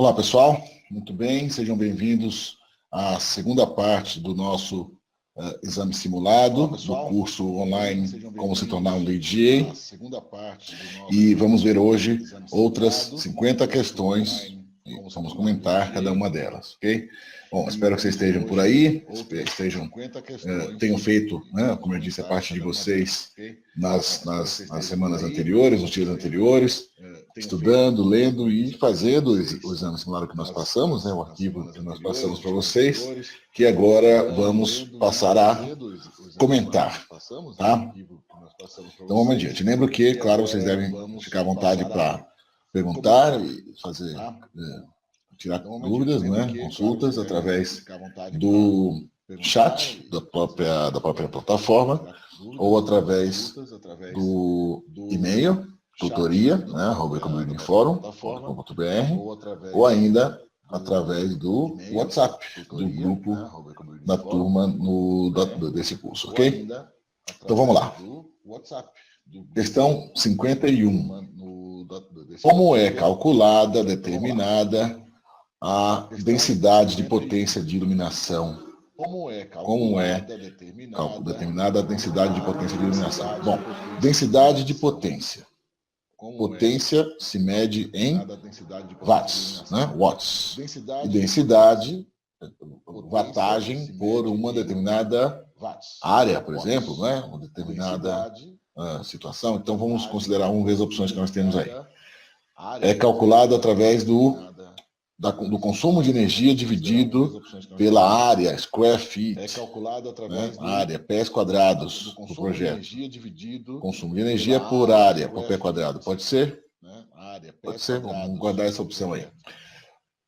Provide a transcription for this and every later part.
Olá, pessoal. Muito bem, sejam bem-vindos à segunda parte do nosso exame simulado, do curso online Como se tornar um DJ. E vamos ver hoje outras 50 questões e vamos comentar cada uma delas, ok? Bom, espero que vocês estejam por aí, tenham feito, né, como eu disse, a parte de vocês nas semanas anteriores, nos dias anteriores, estudando, lendo e fazendo o exame simulado que nós passamos, né, o arquivo que nós passamos para vocês, que agora vamos passar a comentar, tá? Então vamos adiante. Lembro que, claro, vocês devem ficar à vontade para perguntar e fazer, tirar dúvidas, né, consultas através do chat da própria plataforma ou através do e-mail, tutoria, né, @economiforum.com.br, ou ainda através do WhatsApp, do grupo da turma desse curso, ok? Então vamos lá. Questão 51. Como é calculada, determinada a densidade de potência de iluminação? Como é determinada a densidade de potência de iluminação? Bom, densidade de potência. Potência se mede em watts, né? Watts. E densidade, wattagem por uma determinada área, por exemplo, né? Uma determinada situação. Então vamos considerar uma das opções que nós temos aí. É calculado através do consumo de energia dividido pela área, square feet, né? Área, pés quadrados do projeto. Consumo de energia por área, por pé quadrado. Pode ser? Pode ser, vamos guardar essa opção aí.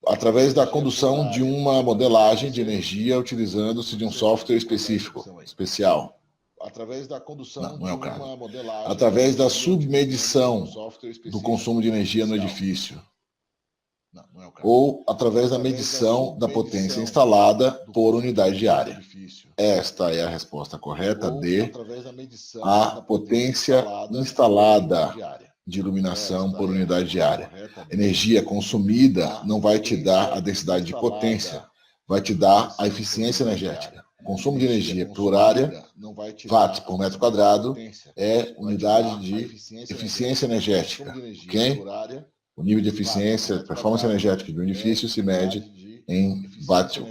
Através da condução de uma modelagem de energia utilizando-se de um software especial. Não é o caso. Através da submedição do consumo de energia no edifício. Ou através da medição da potência instalada por unidade de área. Esta é a resposta correta D. A potência instalada de iluminação por unidade de área. Energia consumida não vai te dar a densidade de potência, vai te dar a eficiência energética. Consumo de energia por área, watts por metro quadrado, é unidade de eficiência energética, ok? O nível de eficiência, performance energética de um edifício se mede em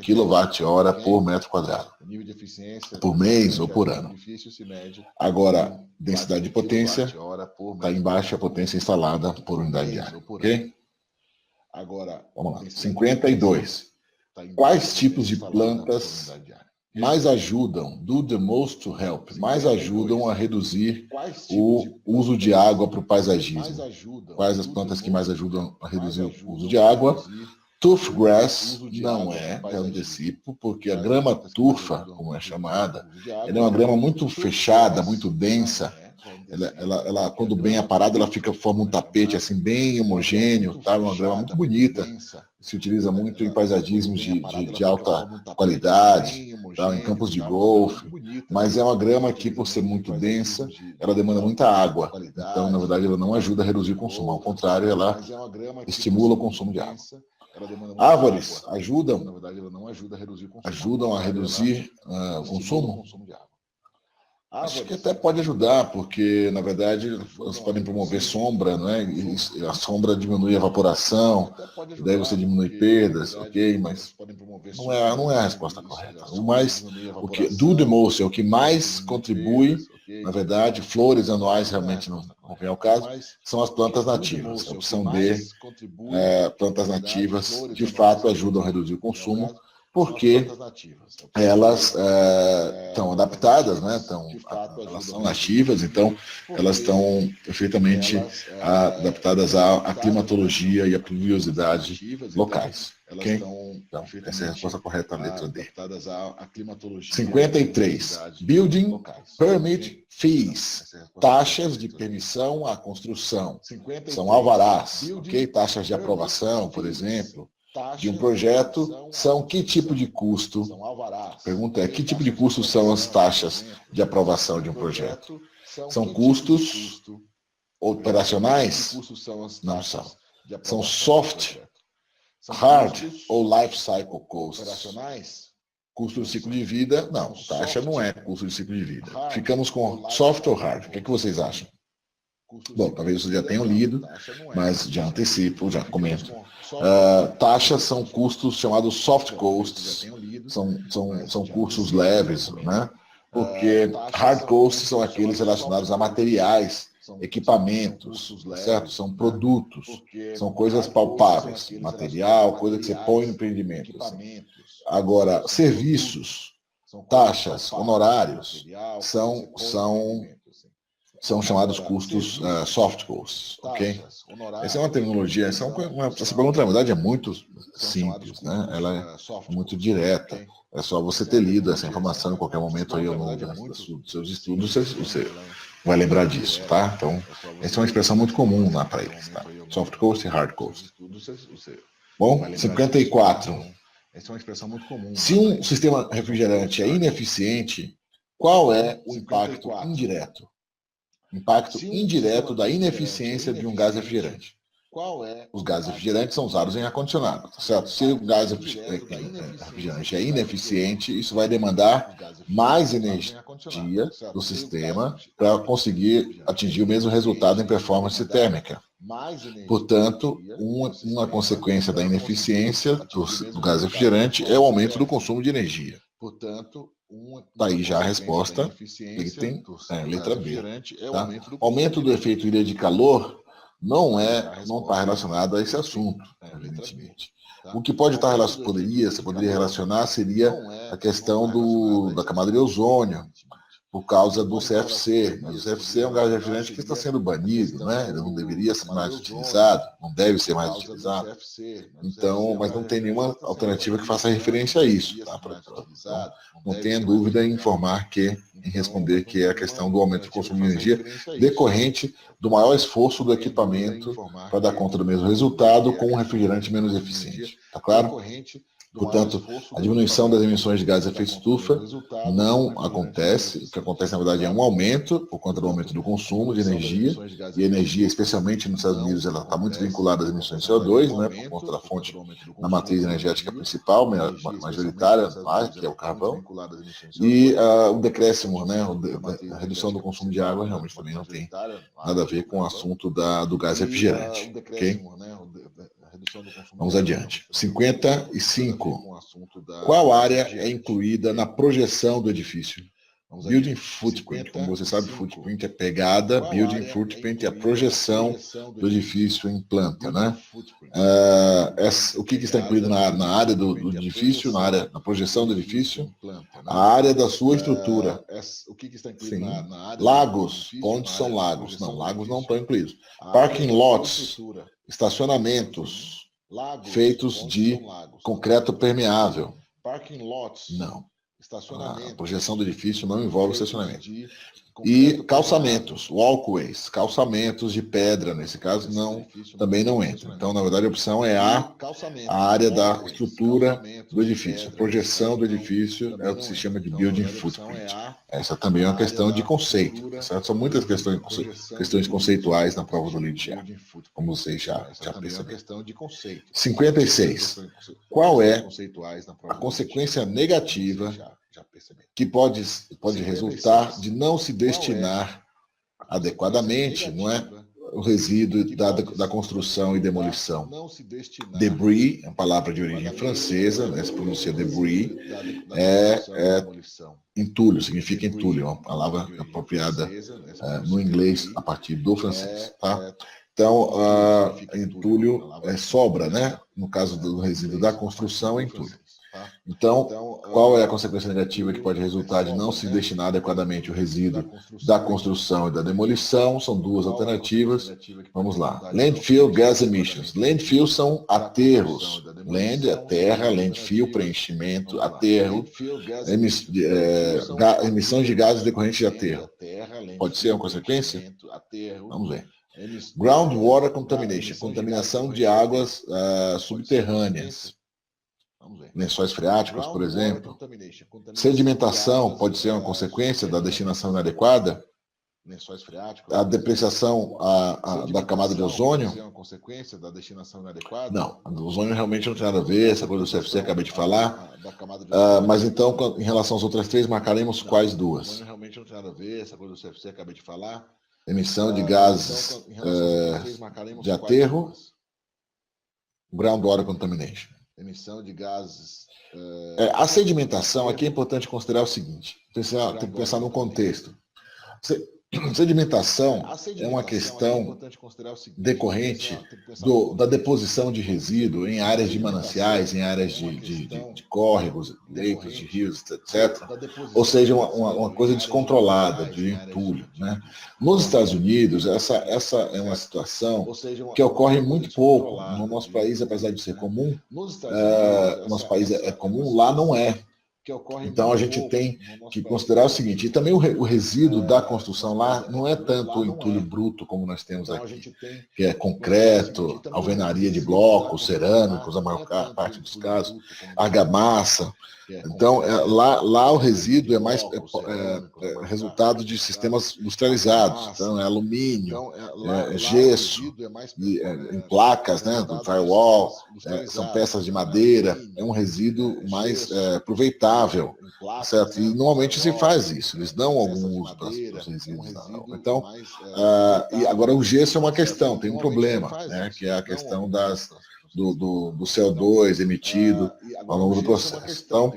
quilowatt-hora por metro quadrado, por mês ou por ano. Agora, densidade de potência, está embaixo a potência instalada por unidade de área, ok? Vamos lá. 52. Quais tipos de plantas mais ajudam, do the most to help, mais ajudam a reduzir o uso de água para o paisagismo? Quais as plantas que mais ajudam a reduzir o uso de água? Turf grass não é um antecipo, porque a grama turfa, como é chamada, ela é uma grama muito fechada, muito densa. Ela quando bem aparada, ela forma um tapete assim bem homogêneo, tá? Uma grama muito bonita. Se utiliza muito em paisagismos de alta qualidade, tá? Em campos de golfe. Mas é uma grama que, por ser muito densa, ela demanda muita água. Então, na verdade, ela não ajuda a reduzir o consumo. Ao contrário, ela estimula o consumo de água. Árvores ajudam a reduzir o consumo? Acho que até pode ajudar, porque, na verdade, elas podem promover sombra, não é? E a sombra diminui a evaporação, e daí você diminui perdas, ok? Mas não é a resposta correta. Do the most é o que mais contribui, na verdade, flores anuais realmente não vem ao caso, são as plantas nativas. A opção D, plantas nativas, de fato ajudam a reduzir o consumo, porque elas estão adaptadas, né? Elas são nativas, então elas estão perfeitamente adaptadas à climatologia e à pluviosidade locais. Okay? Então, essa é a resposta correta, a letra D. 53. Building Permit Fees. Taxas de permissão à construção. São alvarás, ok? Taxas de aprovação, por exemplo, de um projeto, são que tipo de custo? A pergunta é, que tipo de custo são as taxas de aprovação de um projeto? São custos operacionais? Não são. São soft Hard ou Life Cycle Costs? Custo de ciclo de vida, não, taxa não é custo de ciclo de vida. Ficamos com soft ou hard, o que vocês acham? Bom, talvez vocês já tenham lido, mas já antecipo, já comento. Taxas são custos chamados soft costs, são custos leves, né? Porque hard costs são aqueles relacionados a materiais, equipamentos, certo? São produtos, são coisas palpáveis, material, coisa que você põe no empreendimento. Assim. Agora, serviços, taxas, honorários, são chamados custos soft costs, ok? Essa é uma terminologia, essa pergunta, na verdade, é muito simples, né? Ela é muito direta. É só você ter lido essa informação em qualquer momento aí ao longo dos seus estudos, você vai lembrar disso, tá? Então, essa é uma expressão muito comum lá para eles, tá? Soft cost e hard cost. Bom, 54. Essa é uma expressão muito comum. Se um sistema refrigerante é ineficiente, qual é o impacto indireto? Impacto indireto da ineficiência de um gás refrigerante. Os gases refrigerantes são usados em ar-condicionado, tá certo? Se o gás refrigerante é ineficiente, isso vai demandar mais energia do sistema para conseguir atingir o mesmo resultado em performance térmica. Portanto, uma consequência da ineficiência do gás refrigerante é o aumento do consumo de energia. Daí já a resposta, letra B. Tá? O aumento do efeito ilha de calor não está relacionado a esse assunto, evidentemente. O que pode estar poderia relacionar seria a questão da camada de ozônio, por causa do CFC. Mas o CFC é um gás refrigerante que está sendo banido, né? Ele não deveria ser mais utilizado, não deve ser mais utilizado. Então, mas não tem nenhuma alternativa que faça referência a isso. Tá? Então, não tenha dúvida em responder que é a questão do aumento do consumo de energia decorrente do maior esforço do equipamento para dar conta do mesmo resultado com um refrigerante menos eficiente. Tá claro? Portanto, a diminuição das emissões de gases de efeito estufa não acontece. O que acontece, na verdade, é um aumento, por conta do aumento do consumo de energia. E a energia, especialmente nos Estados Unidos, ela está muito vinculada às emissões de CO2, né, por conta da fonte da matriz energética principal, majoritária, que é o carvão. E o decréscimo, né, a redução do consumo de água, realmente também não tem nada a ver com o assunto do gás refrigerante. Okay? Vamos adiante. 55. Qual área é incluída na projeção do edifício? Building footprint, como você sabe, footprint é pegada, building footprint é a projeção do edifício em planta, né? O que está incluído na área do edifício, na projeção do edifício? A área da sua estrutura. Sim. Lagos, pontes são lagos. Não, lagos não estão incluídos. Parking lots, estacionamentos feitos de concreto permeável. Não. A projeção do edifício não envolve estacionamento. E calçamentos, walkways, calçamentos de pedra, nesse caso, também não entra. Então, na verdade, a opção é a área da estrutura do edifício. A projeção do edifício é o que se chama de building footprint. Essa também é uma questão de conceito. Certo? São muitas questões conceituais na prova do LeadGER, como vocês já perceberam. 56. Qual é a consequência negativa que pode resultar de não se destinar adequadamente, não é, o resíduo da construção e demolição? Debris, a palavra de origem francesa, né, se pronuncia debris, entulho, significa entulho, uma palavra apropriada no inglês a partir do francês. Tá? Então, entulho sobra, né? No caso do resíduo da construção, é entulho. Então, qual é a consequência negativa que pode resultar de não se destinar adequadamente o resíduo da construção e da demolição? São duas alternativas. Vamos lá. Landfill gas emissions. Landfill são aterros. Land é terra, landfill, preenchimento, aterro, emissões de gases decorrentes de aterro. Pode ser uma consequência? Vamos ver. Groundwater contamination, contaminação de águas subterrâneas. Lençóis freáticos, por exemplo. Sedimentação pode ser uma consequência da destinação inadequada? lençóis freáticos, a depreciação da camada de ozônio. É uma consequência da destinação inadequada? Não, a do ozônio realmente não tem nada a ver, essa coisa do CFC acabei de falar. Mas então, em relação às outras três, marcaremos quais duas? O ozônio realmente não tem nada a ver, essa coisa do CFC acabei de falar. Emissão de gases de aterro, groundwater contamination. Emissão de gases. A sedimentação, aqui é importante considerar o seguinte, tem que pensar no contexto. Sedimentação é uma questão decorrente da deposição de resíduo em áreas de mananciais, em áreas de córregos, leitos de rios, etc. Ou seja, uma coisa descontrolada, de entulho, né? Nos Estados Unidos, essa é uma situação que ocorre muito pouco. No nosso país, apesar de ser comum, nosso país é comum, lá não é. Então a gente tem que considerar o seguinte, e também o resíduo da construção lá não é tanto o entulho bruto como nós temos aqui, que é concreto, alvenaria de blocos, cerâmicos, a maior parte dos casos, argamassa. Então lá o resíduo é mais resultado de sistemas industrializados, então é alumínio, gesso, em placas, né, do drywall, são peças de madeira, é um resíduo mais aproveitável, certo? E normalmente se faz isso, eles dão algum uso para os resíduos. Então, e agora o gesso é uma questão, tem um problema, né, que é a questão do CO2 emitido ao longo do processo. Então,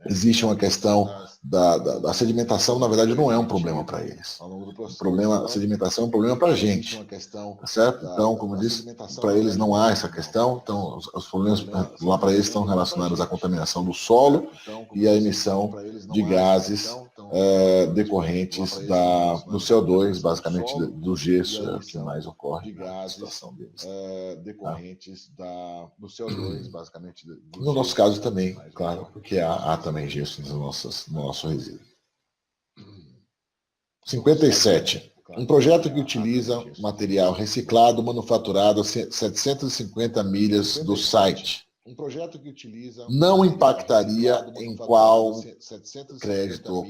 existe uma questão da sedimentação, na verdade, não é um problema para eles. A sedimentação é um problema para a gente, tá certo? Então, como eu disse, para eles não há essa questão, então os problemas lá para eles estão relacionados à contaminação do solo e à emissão de gases decorrentes do CO2, basicamente do gesso, é o que mais ocorre na situação deles. Decorrentes do CO2, basicamente. No nosso caso também, claro, porque há também gesso no nosso resíduo. 57. Um projeto que utiliza material reciclado manufaturado a 750 milhas do site. Um projeto que utiliza não impactaria em qual crédito ou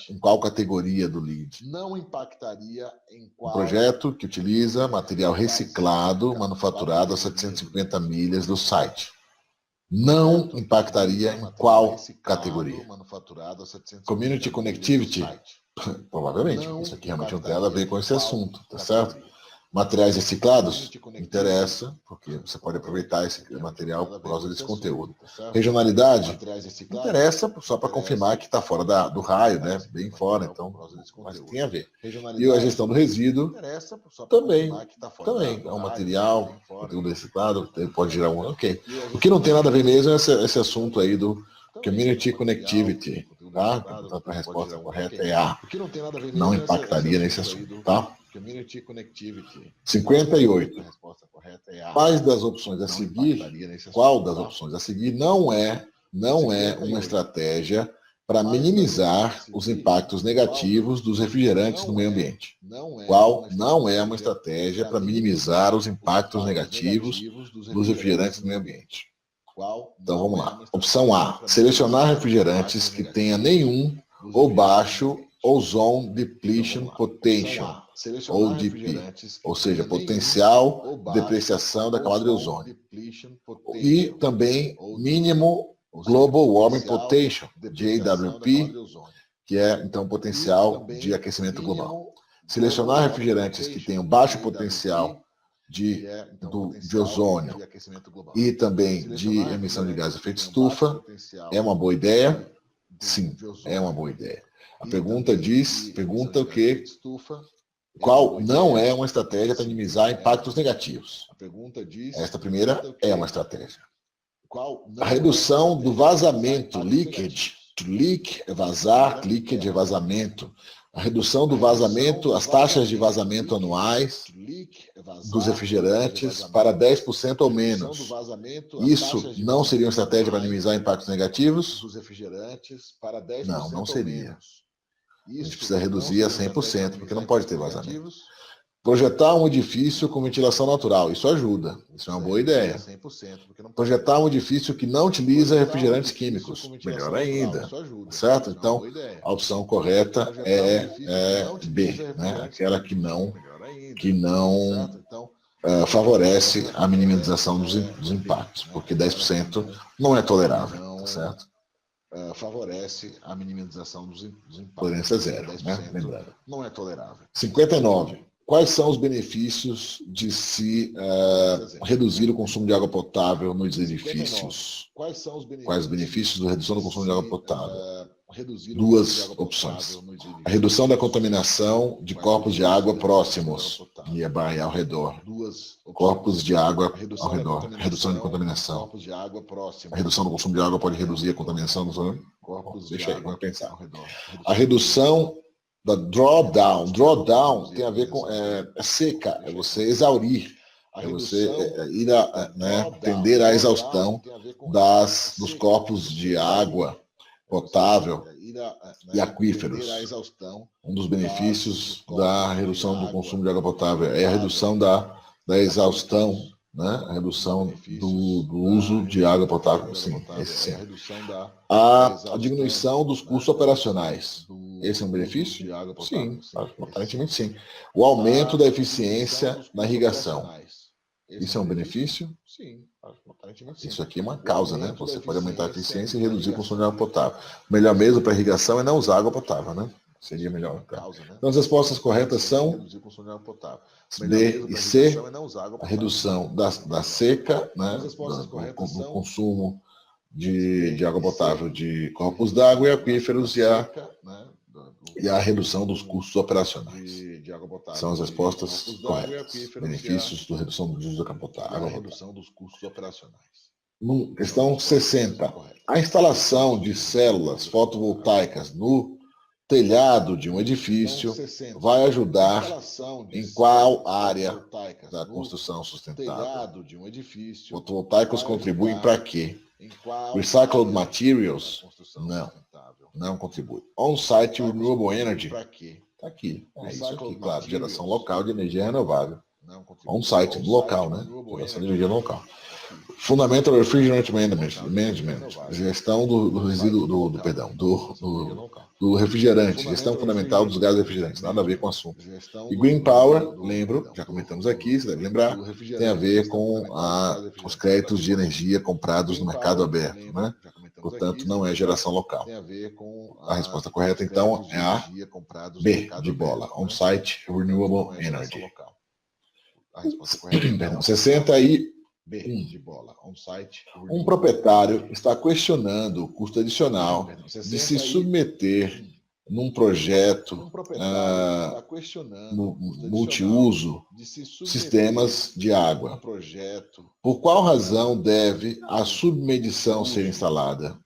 em qual categoria do LEED. Não impactaria em qual... Um projeto que utiliza material reciclado manufaturado a 750 milhas do site. Não impactaria em qual categoria? Community Connectivity? Provavelmente. Isso aqui realmente não tem nada a ver com esse assunto, tá certo? Materiais reciclados? Interessa, porque você pode aproveitar esse material por causa desse conteúdo. Regionalidade? Interessa só para confirmar que está fora do raio, né? Bem fora, então, mas tem a ver. E a gestão do resíduo? Também é um material, conteúdo reciclado, pode gerar um... Ok. O que não tem nada a ver mesmo é esse assunto aí do Community Connectivity, tá? A resposta correta é A. Não impactaria nesse assunto, tá? 58. Qual das opções a seguir não é uma estratégia para minimizar os impactos negativos dos refrigerantes no meio ambiente? Qual não é uma estratégia para minimizar os impactos negativos dos refrigerantes no meio ambiente? Então vamos lá. Opção A. Selecionar refrigerantes que tenha nenhum ou baixo Ozone Depletion Potential, ou DP, ou seja, potencial depreciação da camada de ozônio. E também mínimo Global Warming Potential, JWP, que é então potencial de aquecimento global. Selecionar refrigerantes que tenham baixo potencial de ozônio e também de emissão de gás de efeito estufa é uma boa ideia? Sim, é uma boa ideia. A pergunta o quê? Qual não é uma estratégia para minimizar impactos negativos? Esta primeira é uma estratégia. A redução do vazamento, leakage, to leak é vazar, leakage é vazamento. A redução do vazamento, as taxas de vazamento anuais dos refrigerantes para 10% ou menos. Isso não seria uma estratégia para minimizar impactos negativos? Não seria. A gente precisa reduzir a 100%, porque não pode ter vazamento. Projetar um edifício com ventilação natural, isso ajuda, isso é uma boa ideia. Projetar um edifício que não utiliza refrigerantes químicos, melhor ainda, certo? Então, a opção correta é B, né? Aquela que não favorece a minimização dos impactos, porque 10% não é tolerável, tá certo? Favorece a minimização dos impactos. Tolerância zero, né? Lembrando. Não é tolerável. 59. Quais são os benefícios de se reduzir o consumo de água potável nos edifícios? Quais os benefícios da redução do consumo de água potável? Duas opções. A redução da contaminação de corpos de água próximos e ao redor. Corpos de água ao redor. Redução de contaminação. A redução do consumo de água pode reduzir a contaminação dos corpos. Deixa aí, vamos pensar. A redução da drawdown. Drawdown tem a ver com seca, é você exaurir, é você tender à exaustão dos corpos de água potável e aquíferos. Um dos benefícios da redução do consumo de água potável é a redução da exaustão, né? A redução do uso de água potável, sim, esse sim. A diminuição dos custos operacionais. Esse é um benefício? Sim, aparentemente sim. O aumento da eficiência na irrigação. Isso é um benefício? Sim, aparentemente sim. Isso aqui é uma causa, né? Você pode aumentar a eficiência e reduzir o consumo de água potável. O melhor mesmo para irrigação é não usar água potável, né? Seria melhor. Então as respostas corretas são D e C, a redução da seca, né? Do consumo de água potável de corpos d'água e aquíferos e a redução dos custos operacionais. São as respostas corretas. Benefícios da redução do uso da água potável. Questão 60. A instalação de células fotovoltaicas no telhado de um edifício vai ajudar em qual área da construção sustentável? Fotovoltaicos contribuem para quê? Recycled materials? Não contribui. On-site renewable energy? Está aqui. É isso aqui, claro. Geração local de energia renovável. On-site, local, né? Geração de energia local. Fundamental Refrigerant Management, gestão do resíduo, do refrigerante, gestão fundamental dos gases refrigerantes, nada a ver com o assunto. E Green Power, lembro, já comentamos aqui, você deve lembrar, tem a ver com os créditos de energia comprados no mercado aberto, né? Portanto, não é geração local. A resposta correta, então, é a B, de bola, On-Site Renewable Energy. 60 e um proprietário está questionando o custo adicional de se submeter num projeto multiuso sistemas de água. Por qual razão deve a submedição ser instalada?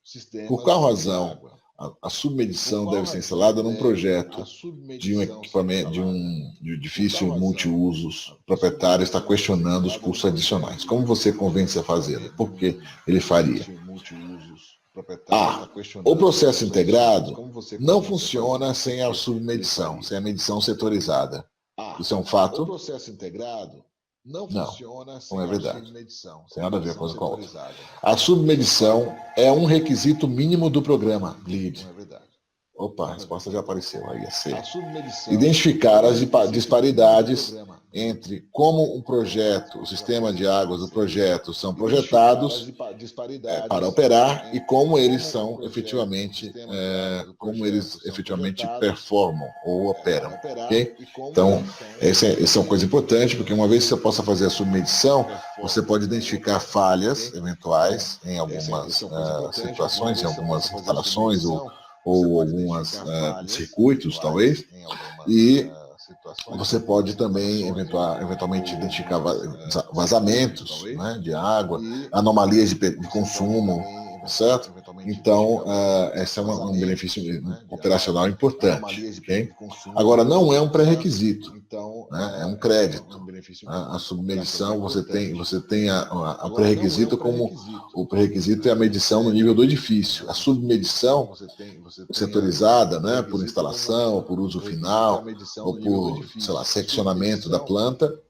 Por qual razão a submedição deve ser instalada num projeto de um equipamento, de um edifício multiusos? O proprietário está questionando os custos adicionais. Como você convence a fazê-lo? Por que ele faria? O processo integrado não funciona sem a submedição, sem a medição setorizada. Isso é um fato? O processo integrado não é verdade. Tem nada a ver com a outra. A submedição é um requisito mínimo do programa LEED. Opa, a resposta já apareceu, aí é C. Identificar as disparidades entre como um projeto, o sistema de águas do projeto são projetados para operar e como eles são efetivamente, performam ou operam. Okay? Então, essa é uma coisa importante, porque uma vez que você possa fazer a submedição, você pode identificar falhas eventuais em algumas situações, em algumas instalações ou alguns circuitos, talvez, e você pode também, eventualmente, identificar vazamentos, né, de água, anomalias de consumo, certo? Então, esse é um benefício operacional importante. Okay? Agora, não é um pré-requisito, né? É um crédito. A submedição, você tem o pré-requisito como o pré-requisito é a medição no nível do edifício. A submedição setorizada, né, por instalação, por uso final, ou por, sei lá, seccionamento da planta,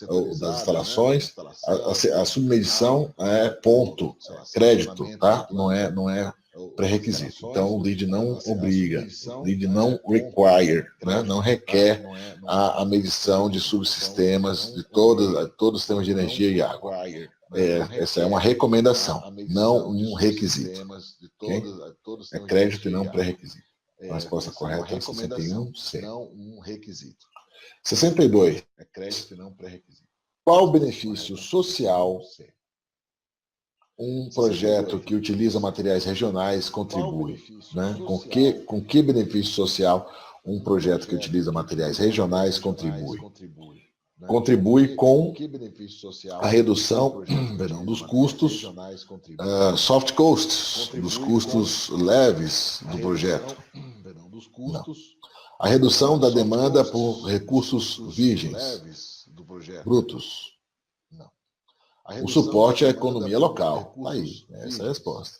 ou das instalações, a submedição é ponto, crédito, tá? Não é pré-requisito. Então, o LEED não obriga, o LEED não require, né? Não requer a medição de subsistemas de todos os sistemas de energia e água. Essa é uma recomendação, não um requisito. Okay? É crédito e não pré-requisito. A resposta correta é 61C. Não um requisito. 62. É crédito e não pré-requisito. Qual o benefício social um projeto que utiliza materiais regionais contribui? Né? Com que benefício social um projeto que utiliza materiais regionais contribui? Contribui com a redução dos custos, soft costs, dos custos leves do projeto. Não. A redução da demanda por recursos virgens, brutos. Não. O suporte à economia local. Aí, essa é a resposta.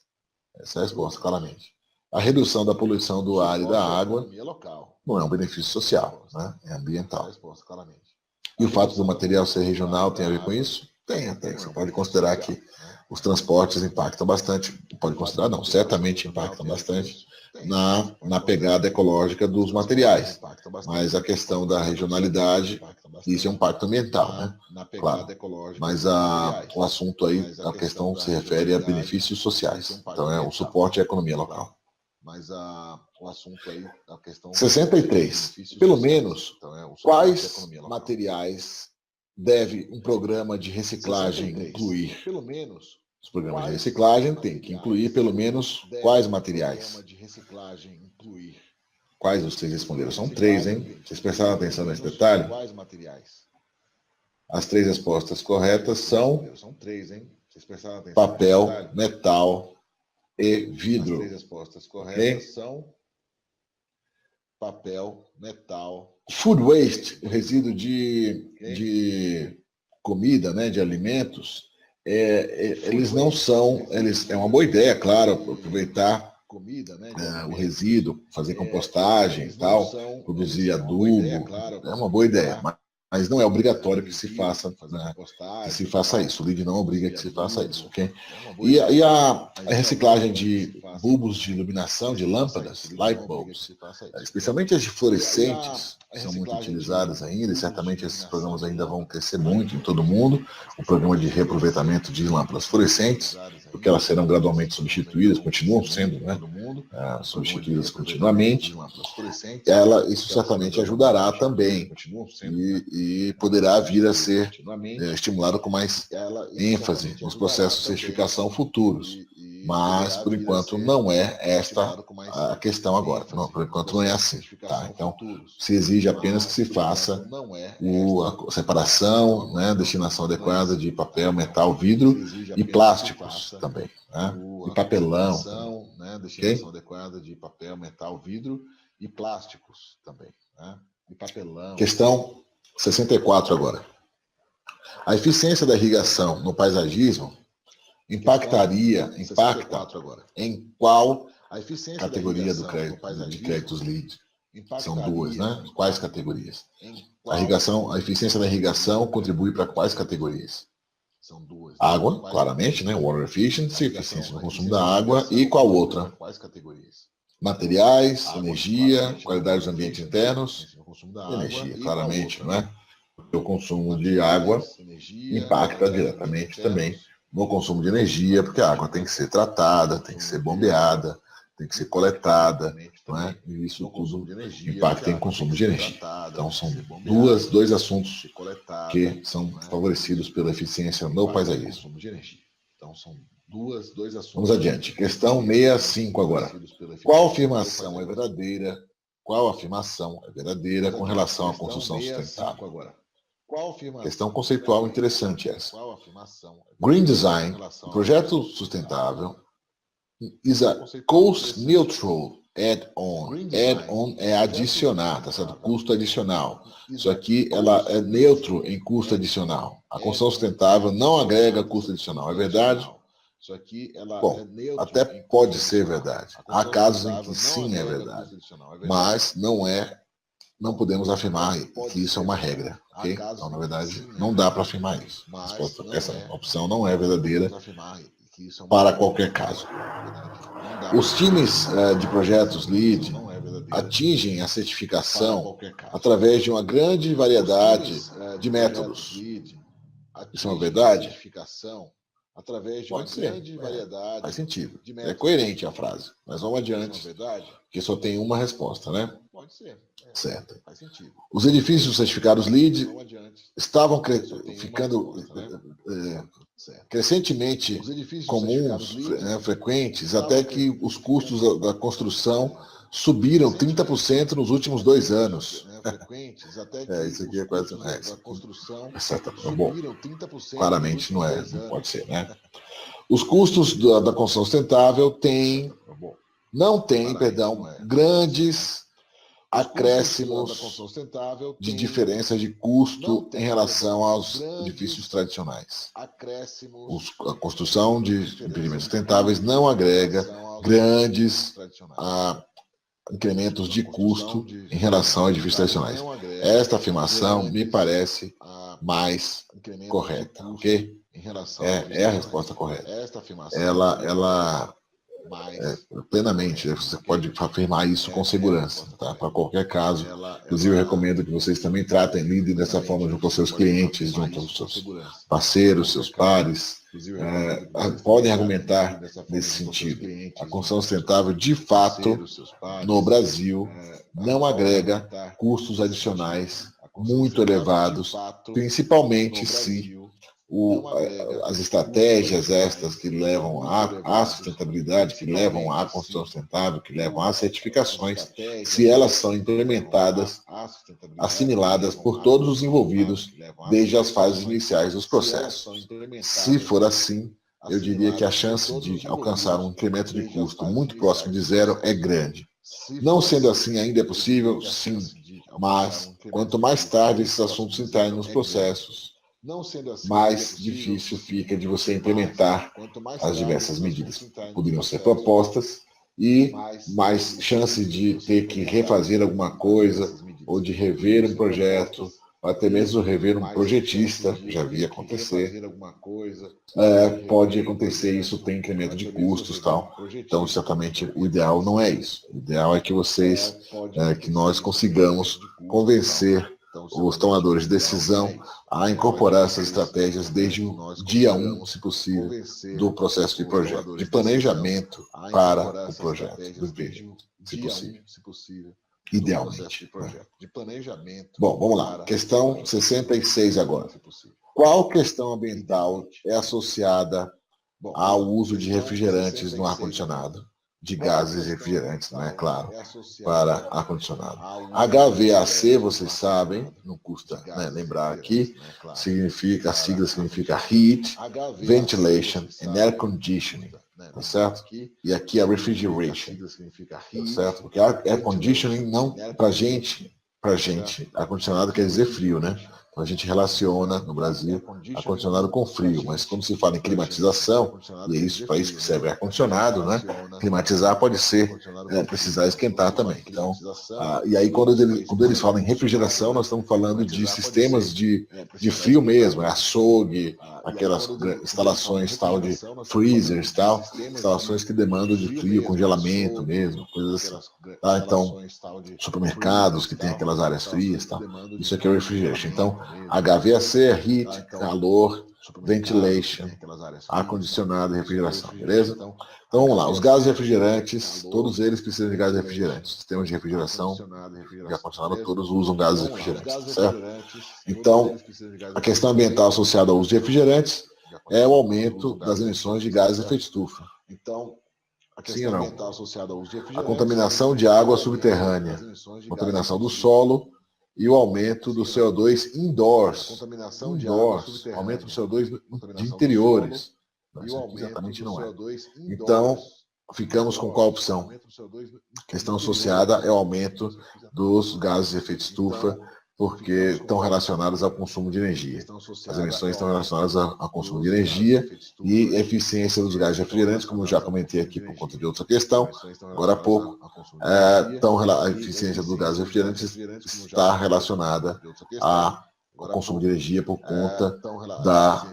Essa é a resposta, claramente. A redução da poluição do ar e da água não é um benefício social, né? É ambiental. E o fato do material ser regional tem a ver com isso? Tem. Você pode considerar que os transportes impactam bastante. Pode considerar, não, certamente impactam bastante na pegada ecológica dos materiais. Mas a questão da regionalidade, isso é um impacto ambiental, né? Claro. Mas o assunto aí, a questão se refere a benefícios sociais. Então, é o suporte à economia local. Mas o assunto aí, a questão... 63. Pelo menos, quais materiais deve um programa de reciclagem incluir? Pelo menos, os programas de reciclagem têm que incluir pelo menos quais materiais? Quais vocês responderam? São 3, hein? Vocês prestaram atenção nesse detalhe? As 3 respostas corretas são papel, metal e vidro. As 3 respostas corretas são papel, metal... Food waste, o resíduo de comida, né, de alimentos, eles não são... é uma boa ideia, claro, aproveitar o resíduo, fazer compostagem e tal, produzir adubo, é uma boa ideia, mas não é obrigatório que se faça, né, isso. O LEED não obriga que se faça isso, ok? E a reciclagem de bulbos de iluminação, de lâmpadas, light bulbs, especialmente as de fluorescentes, que são muito utilizadas ainda, e certamente esses programas ainda vão crescer muito em todo o mundo, o programa de reaproveitamento de lâmpadas fluorescentes, porque elas serão gradualmente substituídas, continuam sendo, né, substituídas continuamente. Isso certamente ajudará também e poderá vir a ser estimulado com mais ênfase nos processos de certificação futuros. Mas, por enquanto, não é esta a questão agora. Não, por enquanto, não é assim. Tá? Então, se exige apenas que se faça a separação, né, destinação adequada de papel, metal, vidro e plásticos também. Né? E papelão. Destinação adequada de papel, metal, vidro e plásticos também. Né? E papelão. Questão 64 agora. A eficiência da irrigação no paisagismo impacta em qual categoria de créditos LEED? São 2, né? Quais categorias? A eficiência da irrigação contribui para quais categorias? São 2. Água, claramente, né? Water efficiency, eficiência no consumo da água. E qual outra? Quais categorias? Materiais, energia, qualidade dos ambientes internos, energia, claramente, né? O consumo de água impacta diretamente também no consumo de energia, porque a água tem que ser tratada, tem que ser bombeada, tem que ser coletada, não é? E isso tudo impacta em consumo de energia. Então, são dois assuntos que são favorecidos pela eficiência no paisagismo. Vamos adiante. Questão 65 agora. Qual afirmação é verdadeira com relação à construção sustentável? Questão conceitual interessante essa. Green Design, o projeto sustentável, is a cost neutral add-on. Add-on é adicionar, tá certo? Custo adicional. Isso aqui, ela é neutro em custo adicional. A construção sustentável não agrega custo adicional, é verdade? Bom, até pode ser verdade. Há casos em que sim é verdade, mas não podemos afirmar que isso é uma regra, ok? Então, na verdade, não dá para afirmar isso. Essa opção não é verdadeira para qualquer caso. Os times de projetos LEED atingem a certificação através de uma grande variedade de métodos. Isso é uma verdade? Pode ser. Faz sentido. É coerente a frase. Mas vamos adiante, porque só tem uma resposta, né? Certo. Os edifícios certificados LEED estavam ficando crescentemente comuns, frequentes, até que os custos da construção subiram 30% nos últimos 2 anos. Isso aqui é quase... Bom, claramente não pode ser, né? Os custos da construção sustentável não têm, grandes acréscimos de diferença de custo em relação aos edifícios tradicionais. A construção de empreendimentos sustentáveis não agrega grandes incrementos de custo em relação a edifícios tradicionais. Esta afirmação me parece mais correta, ok? É a resposta correta. Ela plenamente, você pode afirmar isso com segurança, tá? Para qualquer caso. Inclusive, eu recomendo que vocês também tratem LEED dessa forma junto aos seus clientes, junto aos seus parceiros, seus pares. Podem argumentar nesse sentido. A construção sustentável, de fato, no Brasil, não agrega custos adicionais muito elevados, principalmente se as estratégias estas que levam à sustentabilidade, que levam à construção sustentável, que levam às certificações, se elas são implementadas, assimiladas por todos os envolvidos desde as fases iniciais dos processos. Se for assim, eu diria que a chance de alcançar um incremento de custo muito próximo de zero é grande. Não sendo assim, ainda é possível? Sim, mas quanto mais tarde esses assuntos entrarem nos processos, mais difícil fica de você implementar as diversas medidas que poderiam ser propostas e mais chance de ter que refazer alguma coisa ou de rever um projeto, ou até mesmo rever um projetista, já vi acontecer. Pode acontecer isso, tem incremento de custos e tal. Então, certamente, o ideal não é isso. O ideal é que que nós consigamos convencer os tomadores de decisão a incorporar essas estratégias desde o dia 1, se possível, do processo de projeto, de planejamento para o projeto do empreendimento, se possível, idealmente. Bom, vamos lá. Questão 66 agora. Qual questão ambiental é associada ao uso de refrigerantes no ar-condicionado? De gases refrigerantes, não é claro, para ar-condicionado. HVAC, vocês sabem, não custa lembrar aqui, a sigla significa Heat, Ventilation and Air Conditioning, tá certo? E aqui é Refrigeration, tá certo? Porque Air Conditioning não, pra gente, ar-condicionado quer dizer frio, né? Então a gente relaciona, no Brasil, ar-condicionado com frio, mas quando se fala em climatização, e é para isso que serve ar-condicionado, né? Climatizar pode ser precisar esquentar também. Então, e aí quando eles falam em refrigeração, nós estamos falando de sistemas de frio mesmo, açougue, aquelas instalações tal de freezers, tal, instalações que demandam de frio, congelamento mesmo, coisas assim. Tá? Então, supermercados que tem aquelas áreas frias, tal. Isso aqui é o refrigeration. Então, HVAC é heat, calor, ventilation, ar-condicionado e refrigeração, beleza? Então vamos lá, os gases refrigerantes, todos eles precisam de gases refrigerantes. Sistemas de refrigeração e ar-condicionado, todos usam gases refrigerantes, certo? Então, a questão ambiental associada ao uso de refrigerantes é o aumento das emissões de gases de efeito estufa. Sim ou não? A contaminação de água subterrânea, contaminação do solo e o aumento do CO2 indoors, aumento do CO2 de interiores. Isso aqui exatamente não é. Então, ficamos com qual opção? A questão associada é o aumento dos gases de efeito estufa, porque estão relacionados ao consumo de energia. As emissões estão relacionadas ao consumo de energia e a eficiência dos gases refrigerantes, como eu já comentei aqui por conta de outra questão, agora há pouco, a eficiência dos gases refrigerantes está relacionada ao consumo de energia por conta da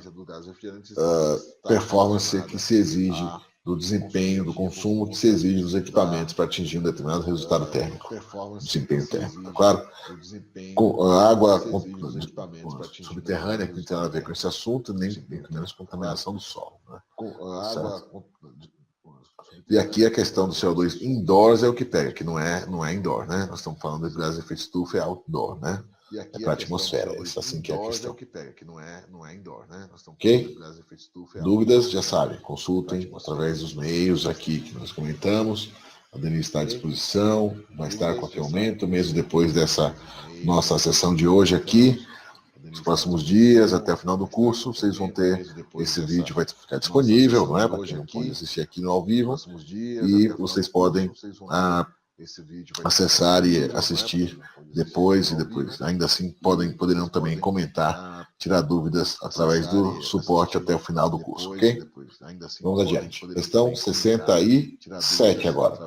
performance que se exige, do desempenho, do consumo que se exige dos equipamentos para atingir um determinado resultado térmico, desempenho térmico, tá claro? Com a água subterrânea, que não tem nada a ver com esse assunto, nem menos contaminação do solo. Né? E aqui a questão do CO2 indoors é o que pega, que não é indoor, né? Nós estamos falando de gás de efeito estufa, é outdoor, né? É para a atmosfera, é assim que é a questão. Ok? Dúvidas, já sabem, consultem através dos meios aqui que nós comentamos. A Denise está à disposição, vai estar a qualquer momento, mesmo depois dessa nossa sessão de hoje aqui. Nos próximos dias, até o final do curso, vocês vão ter, esse vídeo vai ficar disponível, não é? Para quem não pode assistir aqui no ao vivo, e vocês podem acessar e assistir depois, ainda assim poderão também comentar, tirar dúvidas através do suporte até o final do curso, ok? Vamos adiante. Questão 67 agora.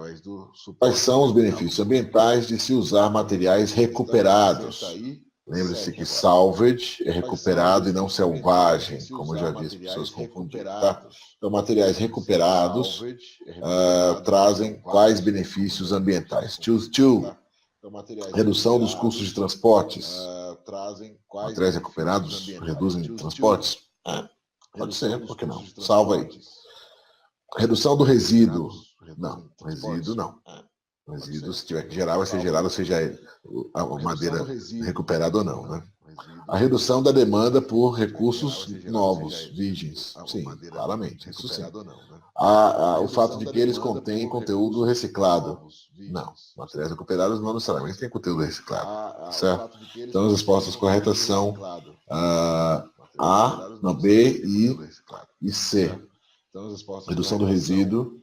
Quais são os benefícios ambientais de se usar materiais recuperados? Lembre-se que salvage é recuperado e não selvagem, como eu já vi as pessoas confundirem, tá? Então, materiais recuperados trazem quais benefícios ambientais? Choose two. Redução dos custos de transportes. Materiais recuperados reduzem transportes? Pode ser, por que não? Salva aí. Redução do resíduo. Não, resíduo não. O resíduo, se tiver que gerar, vai ser gerado, seja a madeira recuperada ou não, né? A redução da demanda por recursos novos, virgens. Sim, claramente, isso sim. O fato de que eles contêm conteúdo reciclado. Não, materiais recuperados não necessariamente têm conteúdo reciclado, certo? Então as respostas corretas são A, B e C. Redução do resíduo.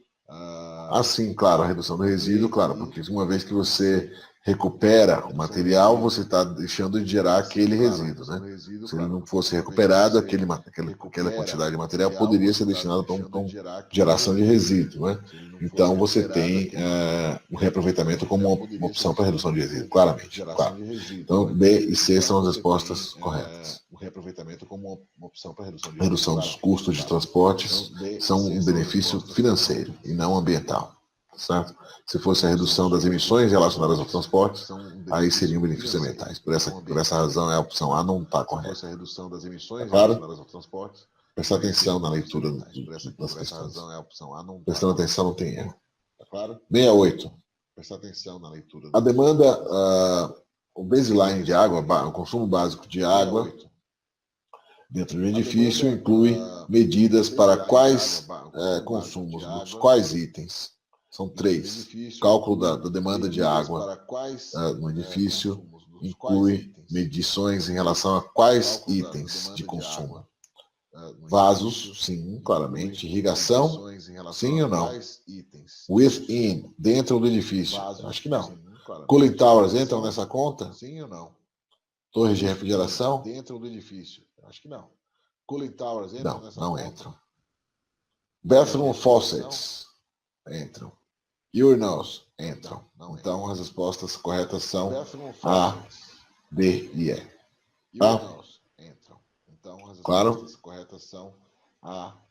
Sim, claro, a redução do resíduo, claro, porque uma vez que você recupera o material, você está deixando de gerar aquele resíduo, né? Se ele não fosse recuperado, aquela quantidade de material poderia ser destinada para geração de resíduo, né? Então você tem o reaproveitamento como uma opção para redução de resíduo, claramente. Claro. Então B e C são as respostas corretas. O reaproveitamento como uma opção para redução dos custos de transportes são um benefício financeiro e não ambiental, certo? Se fosse a redução das emissões relacionadas ao transporte, aí seriam benefícios ambientais. Por essa razão, a opção A não está correta. É claro? Prestar atenção na leitura das questões. Prestando atenção não tem erro. 68. A demanda, o baseline de água, o consumo básico de água dentro do edifício inclui medidas para quais consumos, quais itens. São 3. Cálculo da demanda de água no edifício inclui medições em relação a quais itens de consumo. Vasos, sim, claramente. Irrigação, sim ou não? Within, dentro do edifício. Acho que não. Cooling towers entram nessa conta? Sim ou não? Torres de refrigeração? Dentro do edifício. Acho que não. Cooling towers entram nessa conta? Não entram. Bathroom faucets entram. Urinals entram. Então as respostas corretas são A, B e E. Tá? Claro?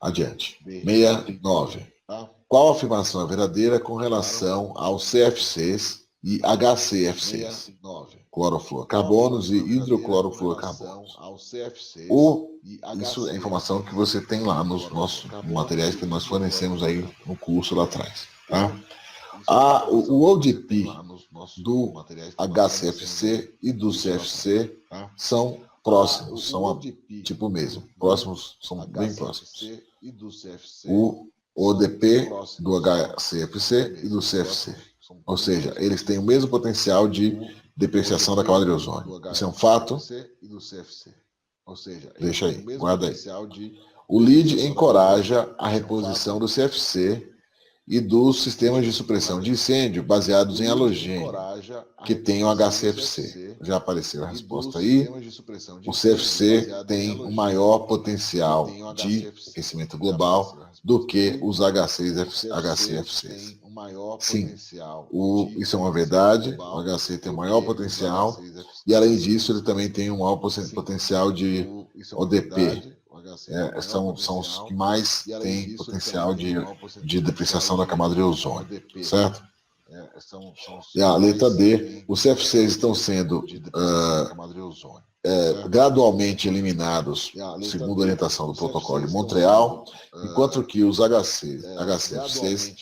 Adiante. 69. Qual a afirmação é verdadeira com relação aos CFCs e HCFCs? Clorofluorcarbonos e hidroclorofluorcarbonos. Isso é informação que você tem lá nos nossos materiais que nós fornecemos aí no curso lá atrás. Tá? O ODP do HCFC e do CFC são próximos, são tipo mesmo. Próximos, são bem próximos. O ODP do HCFC e do CFC. Ou seja, eles têm o mesmo potencial de depreciação da camada de ozônio. Isso é um fato. Deixa aí, guarda aí. O LEED encoraja a reposição do CFC e dos sistemas de supressão de incêndio baseados em halogênio, que tem o HCFC. Já apareceu a resposta aí. O CFC tem um maior potencial de aquecimento global do que os HCFCs. Sim, isso é uma verdade. O HC tem o maior potencial e, além disso, ele também tem um maior potencial de ODP. São os que mais têm potencial de depreciação da camada de ozônio, certo? E a letra D, os CFCs estão sendo gradualmente eliminados, segundo a orientação do protocolo de Montreal, enquanto que os HCFCs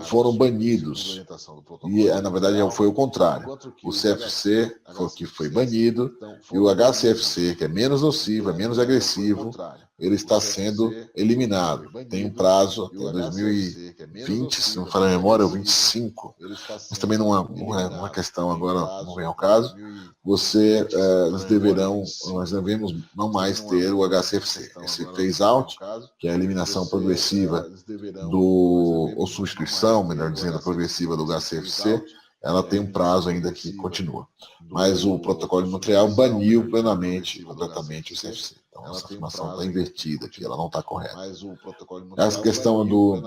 foram banidos. E, na verdade, foi o contrário. O CFC foi banido e o HCFC, que é menos nocivo, é menos agressivo, ele está sendo eliminado. Tem um prazo até 2020, se não me falha a memória, ou 25. Mas também não é uma questão agora, não vem ao caso. Nós devemos não mais ter o HCFC. Esse phase-out, que é a eliminação progressiva ou substituição, melhor dizendo, progressiva do HCFC, ela tem um prazo ainda que continua. Mas o protocolo de Montreal baniu plenamente, completamente o CFC. Então, essa afirmação está invertida aqui, ela não está correta. Essa questão do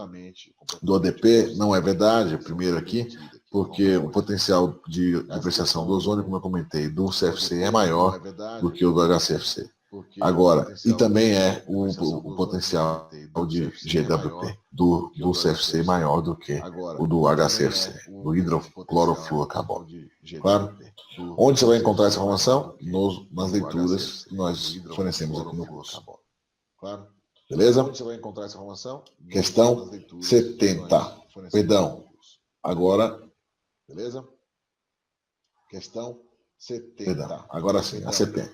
ODP não é verdade, primeiro aqui, porque o potencial de depreciação do ozônio, como eu comentei, do CFC é maior do que o do HCFC. Agora, e também o potencial de GWP do CFC maior do que o do HCFC, do hidroclorofluorcarbono. Claro? Onde você vai encontrar essa informação? Nas leituras que nós fornecemos aqui no curso. Beleza? Questão 70. Perdão. Agora... Beleza? Questão 70. Perdão, agora sim, a 70.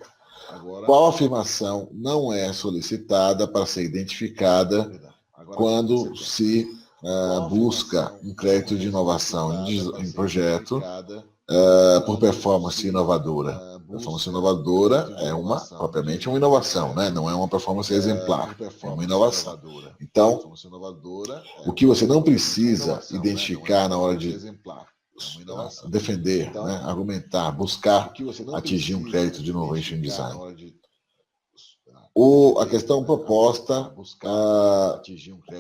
Qual afirmação não é solicitada para ser identificada quando se busca um crédito de inovação em projeto por performance inovadora? Performance inovadora é propriamente uma inovação, né? Não é uma performance exemplar, é uma inovação. Então, o que você não precisa identificar na hora de defender, né, argumentar, buscar atingir um crédito de Innovation Design. A questão proposta,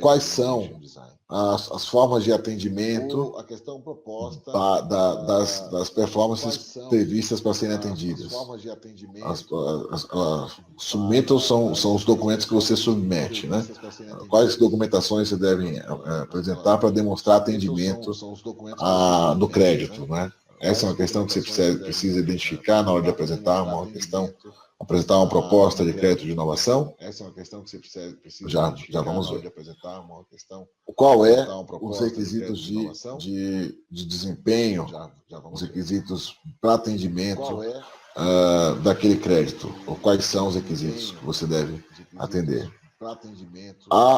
quais são as formas de atendimento das performances previstas para serem atendidas. Submetals são os documentos que você submete, né? Quais documentações você deve apresentar para demonstrar atendimento do crédito, né? Essa é uma questão que você precisa identificar na hora de apresentar apresentar uma proposta de crédito de inovação? Essa é uma questão que você precisa já vamos ver. Qual é os requisitos de desempenho, os requisitos para atendimento daquele crédito? Ou quais são os requisitos que você deve atender?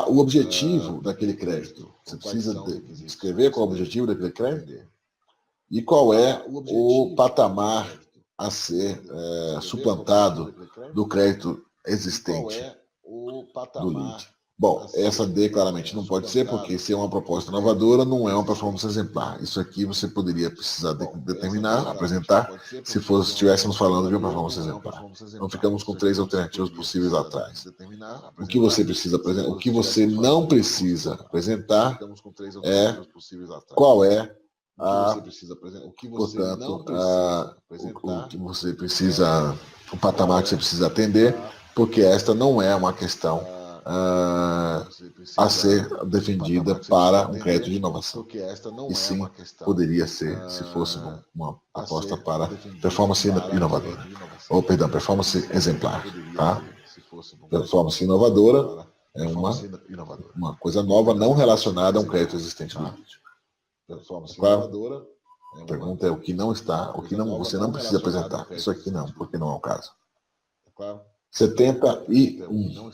O objetivo daquele crédito. Você precisa descrever qual é o objetivo daquele crédito? E qual é o patamar a ser suplantado do crédito existente do lead? Bom, essa D claramente não pode ser, porque se é uma proposta inovadora, não é uma performance exemplar. Isso aqui você poderia precisar determinar, apresentar, se estivéssemos falando de uma performance exemplar. Então ficamos com 3 alternativas possíveis lá atrás. O que você precisa apresentar, o que você não precisa apresentar é qual é o patamar que você precisa atender, porque esta não é uma questão a ser defendida para um crédito de inovação. E sim, poderia ser, se fosse uma aposta para performance inovadora. Ou, perdão, performance exemplar. Tá? Performance inovadora é uma coisa nova não relacionada a um crédito existente do lead. Claro? A pergunta é o que não está, você não precisa apresentar. Isso aqui não, porque não é o caso. 71.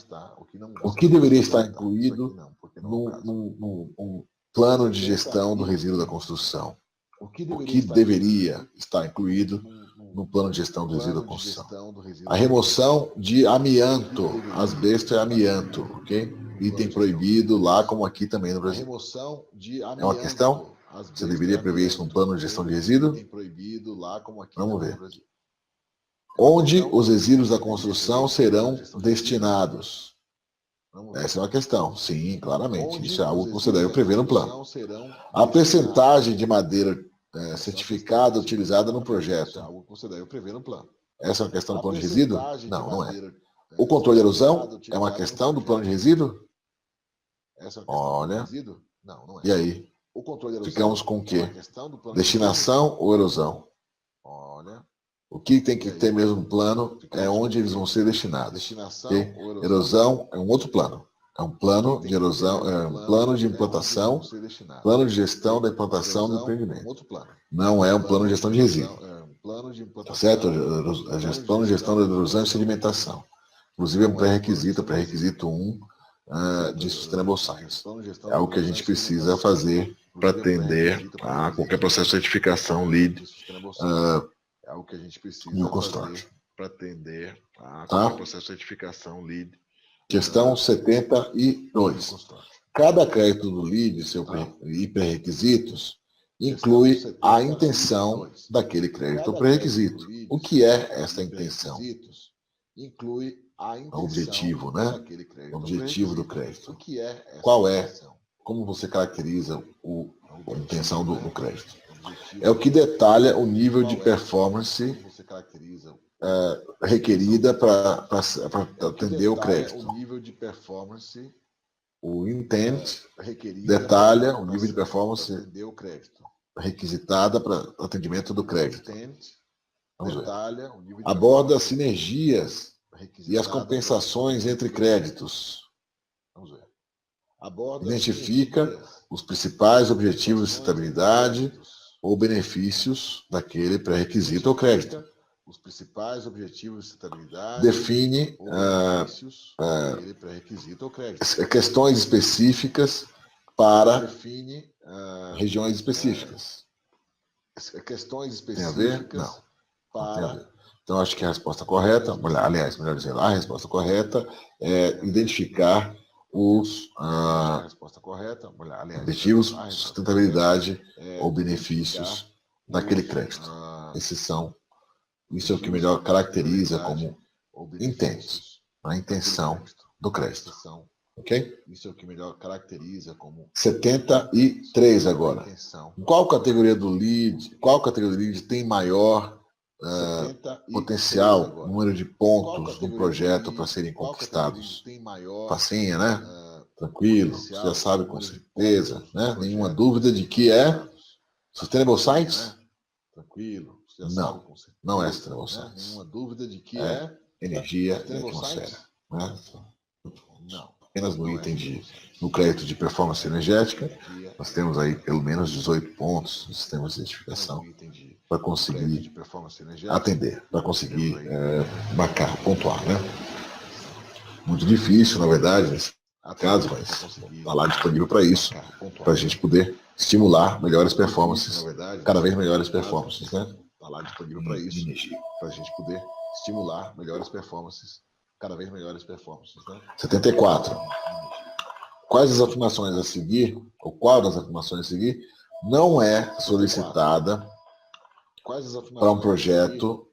O que deveria estar incluído no plano de gestão do resíduo da construção? O que deveria estar incluído no plano de gestão do resíduo da construção? A remoção de amianto. Asbesto é amianto, ok? item proibido lá como aqui também no Brasil. Remoção de amianto. É uma questão? Você deveria prever isso no plano de gestão de resíduo? Item proibido lá como aqui Vamos também ver. no Brasil. Onde os resíduos da construção serão destinados? Essa é uma questão. Sim, claramente. Isso é algo que você deve prever no plano. A percentagem de madeira certificada utilizada no projeto. Algo que você deve prever no plano. Essa é uma questão do plano de resíduo? Não, não é. O controle de erosão é uma questão do plano de resíduo? Olha. Não, não é. E aí? O controle de erosão Ficamos com o quê? é uma questão do plano de Destinação ou erosão? Olha. O que tem que ter mesmo no plano é onde eles vão ser destinados. Destinação Okay? ou erosão? Erosão é um outro plano. É um plano de erosão, é um plano de implantação, plano de gestão da implantação do empreendimento. Não é um plano de gestão de resíduo. Tá certo? Plano de gestão da erosão e sedimentação. Inclusive é um pré-requisito 1 de Sustainable Science. É o que a gente precisa fazer para atender a qualquer processo de certificação LEED é o que a gente precisa New Construction. Para atender a Tá? processo de certificação LEED. Questão 72. Cada crédito do LEED e pré-requisitos inclui a intenção daquele crédito pré-requisito. O que é essa intenção? Inclui a intenção, o objetivo, né? O objetivo do crédito. O que é essa Qual é? intenção? Como você caracteriza a intenção do crédito? É o que detalha o nível de performance requerida para atender o crédito. O nível de performance O intent detalha o nível de performance requisitada para atendimento do crédito. Vamos ver. Aborda as sinergias e as compensações entre créditos. Vamos ver. Identifica os principais objetivos de sustentabilidade ou benefícios daquele pré-requisito ou crédito. Os principais objetivos de sustentabilidade. Define daquele pré-requisito ou crédito. questões específicas para regiões específicas. Questões específicas. Tem a ver? Não. Não tem a ver. Então, acho que a resposta correta, aliás, melhor dizendo, a resposta correta é identificar os objetivos de sustentabilidade ou benefícios daquele crédito. Isso é o que melhor caracteriza como intent, a intenção do crédito. Ok? Isso é o que melhor caracteriza como 73 agora. Qual categoria do LEED tem maior potencial, número de pontos do projeto para serem conquistados? Facinha, né? Tranquilo, você já sabe com certeza, né? Nenhuma dúvida de que é Sustainable Science? Tranquilo, não, não é Sustainable Science. Nenhuma dúvida de que é energia e atmosfera. Né? Não. Apenas no crédito de performance energética, nós temos aí pelo menos 18 pontos no sistema de certificação para conseguir atender, para conseguir marcar, pontuar, né? Muito difícil, na verdade, nesse caso, mas está lá disponível para isso, para a gente poder estimular melhores performances, cada vez melhores performances, né? Está lá disponível para isso, para a gente poder estimular melhores performances, cada vez melhores performances, né? 74. Quais as afirmações a seguir, ou qual das afirmações a seguir, não é solicitada para um projeto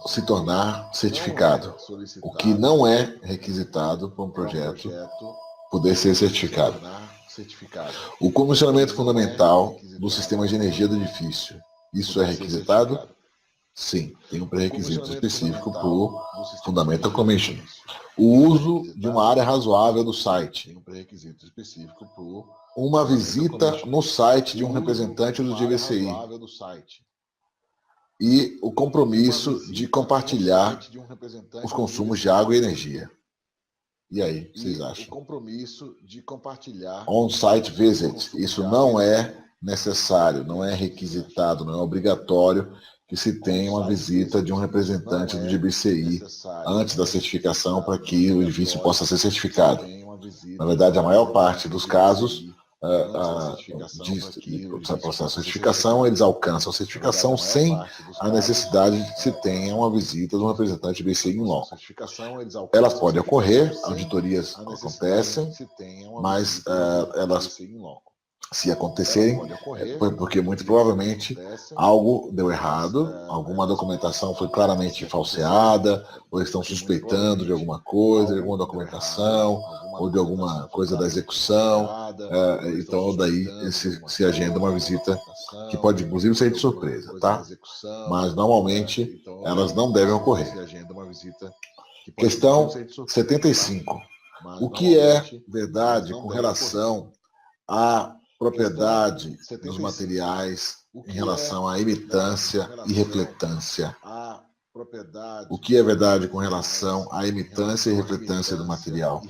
se tornar certificado? O que não é requisitado para um projeto poder ser certificado? O comissionamento fundamental do sistema de energia do edifício. Isso é requisitado? Sim, tem um pré-requisito específico para o Fundamental Commission. O uso de uma área razoável do site. Uma visita no site de um representante do GBCI. E o compromisso de compartilhar os consumos de água e energia. E aí, vocês acham? O compromisso de compartilhar on-site visit. Isso não é necessário, não é requisitado, não é obrigatório que se tenha uma visita de um representante do GBCI antes da certificação para que o edifício possa ser certificado. Na verdade, a maior parte dos casos, processo de certificação, eles alcançam a certificação sem a necessidade de que se tenha uma visita de um representante BCI em loco. Elas podem ocorrer, auditorias acontecem, mas elas, se acontecerem, porque muito provavelmente algo deu errado, alguma documentação foi claramente falseada, ou estão suspeitando de alguma coisa, de alguma documentação, ou de alguma coisa da execução. Então, daí se agenda uma visita que pode, inclusive, ser de surpresa, tá? Mas, normalmente, elas não devem ocorrer. Questão 75. O que é verdade com relação à propriedade dos materiais em relação à imitância e refletância? O que é verdade com relação à imitância e refletância do material?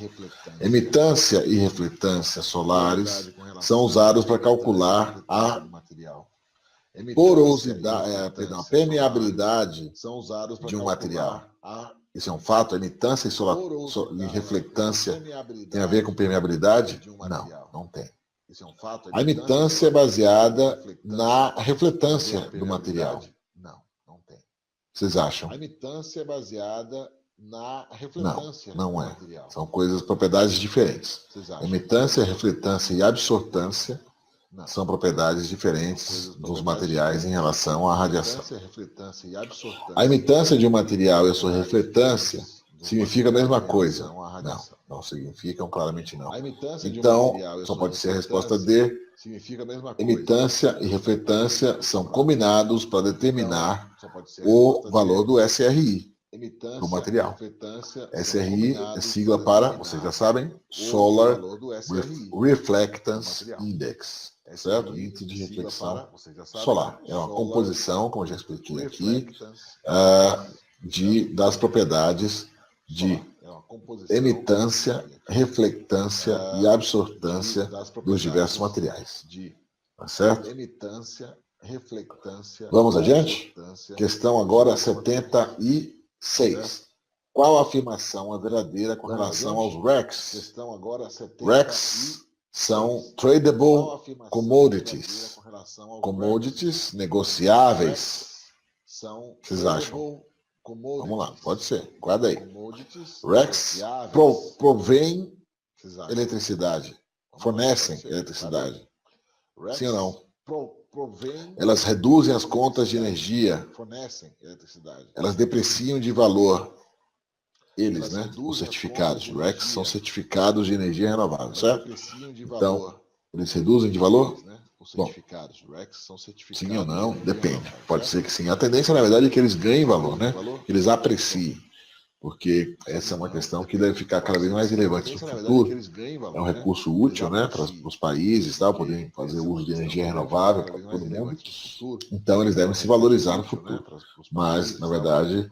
Imitância e refletância solares são usados para calcular a a permeabilidade de um material. Isso é um fato? A imitância e reflectância tem a ver com permeabilidade? Não, não tem. A imitância é baseada na refletância do material. Não, não tem. Vocês acham? A imitância é baseada na refletância do material. São propriedades diferentes. Imitância, refletância e absortância são propriedades diferentes dos materiais em relação à radiação. A imitância de um material e a sua refletância significa a mesma coisa? Não, não significam, claramente não. Então, só pode ser a resposta D. Imitância e refletância são combinados para determinar o valor do SRI, do material. SRI é sigla para, vocês já sabem, Solar Reflectance Index. Certo? Índice de reflexão solar. É uma composição, como eu já expliquei aqui, das propriedades de emitância, reflectância e absortância dos diversos materiais. Tá certo? Vamos adiante? Questão agora 76. Qual a afirmação é verdadeira com relação aos RECs? RECs são tradable commodities. Commodities negociáveis. Vocês acham? Vamos lá, pode ser. Guarda aí. RECs provém eletricidade. Fornecem eletricidade. Sim ou não? Elas reduzem as contas de energia. Elas depreciam de valor. Eles, né? Os certificados. RECs são certificados de energia renovável, certo? Então, eles reduzem de valor? Bom, sim ou não? Depende. Pode ser que sim. A tendência, na verdade, é que eles ganhem valor, né? Eles apreciem. Porque essa é uma questão que deve ficar cada vez mais relevante no futuro. É um recurso útil, né, para os países, poderem fazer uso de energia renovável para todo mundo. Então, eles devem se valorizar no futuro. Mas, na verdade,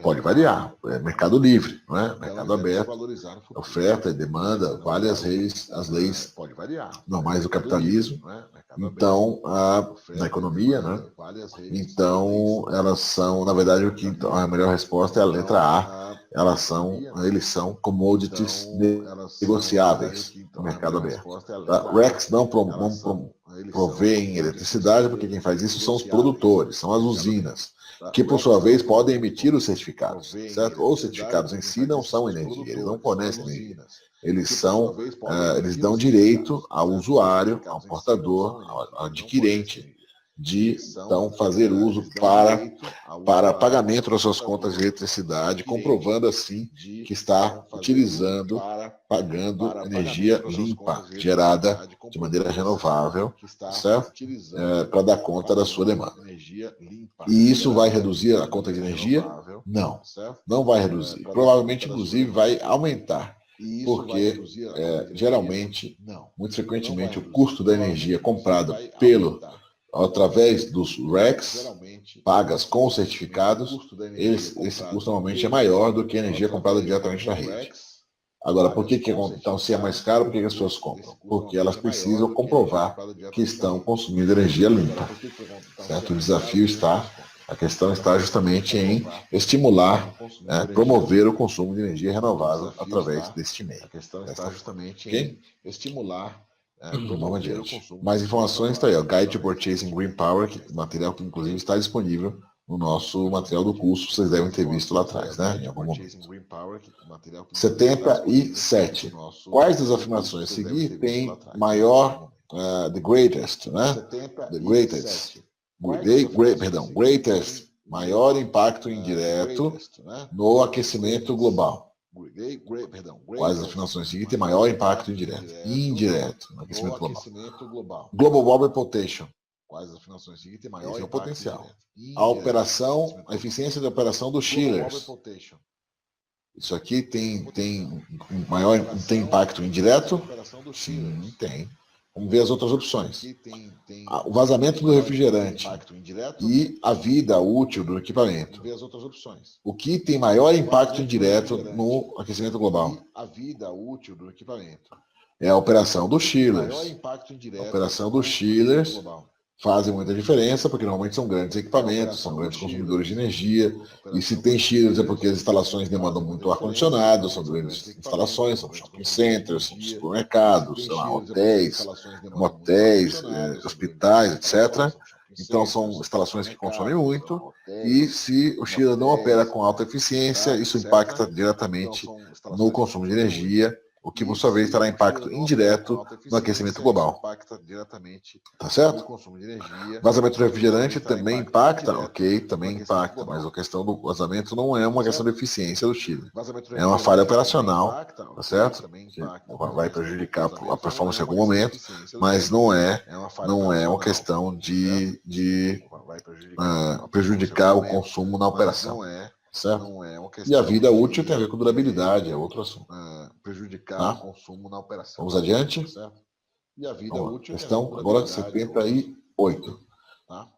pode variar. É mercado livre, não é? Mercado aberto, oferta e demanda, vale as leis normais do capitalismo. Então, na economia, né? Então, elas são, na verdade, a melhor resposta é a letra A. Eles são commodities negociáveis no mercado aberto. RECs não provém eletricidade, porque quem faz isso são os produtores, são as usinas, que por sua vez podem emitir os certificados, certo? Os certificados em si não são energia, eles não fornecem energia. Eles dão direito ao usuário, ao portador, ao adquirente, de então fazer uso para pagamento das suas contas de eletricidade, comprovando assim que está pagando energia limpa, gerada de maneira renovável, certo? Para dar conta da sua demanda. E isso vai reduzir a conta de energia? Não, não vai reduzir. Provavelmente, inclusive, vai aumentar. Porque, geralmente, muito frequentemente, o custo da energia comprada através dos RECs, pagas com certificados, esse custo normalmente é maior do que a energia comprada diretamente na rede. Agora, por que então, se é mais caro, por que as pessoas compram? Porque elas precisam comprovar que estão consumindo energia limpa. Certo? A questão está justamente em estimular, promover o consumo de energia renovável através deste meio. A questão está justamente em estimular Vamos adiante. Mais informações está aí, ó, Guide to Purchasing Green Power, material que inclusive está disponível no nosso material do curso, vocês devem ter visto lá atrás, né? Em algum momento. 77. Quais das afirmações a seguir tem maior, the greatest, né? The greatest. Greatest, maior impacto indireto no aquecimento global. Quais as afirmações seguintes têm maior impacto indireto? Indireto no aquecimento global. Global Warming Potential. Quais as afirmações seguintes têm maior Esse é o impacto potencial. indireto? A operação, a eficiência da operação dos chillers. Isso aqui tem impacto indireto? Sim, tem. Vamos ver as outras opções. O vazamento do refrigerante e a vida útil do equipamento. O que tem maior impacto indireto no aquecimento global? É a operação dos chillers. A operação dos chillers fazem muita diferença, porque normalmente são grandes equipamentos, são grandes consumidores de energia, e se tem chillers é porque as instalações demandam muito ar-condicionado, são grandes instalações, são shopping centers, são supermercados, sei lá, hotéis, motéis, hospitais, etc. Então são instalações que consomem muito, e se o chiller não opera com alta eficiência, isso impacta diretamente no consumo de energia, o que, por sua vez, terá impacto indireto no aquecimento global. Tá certo? Vazamento do refrigerante também impacta? Ok, também impacta, mas a questão do vazamento não é uma questão de eficiência do chiller. É uma falha operacional, tá certo? Vai prejudicar a performance em algum momento, mas não é uma questão de prejudicar o consumo na operação. Certo? E a vida útil tem a ver com durabilidade, é outro assunto. Prejudicar o consumo na operação. Vamos adiante? Certo? E a vida útil questão agora 78.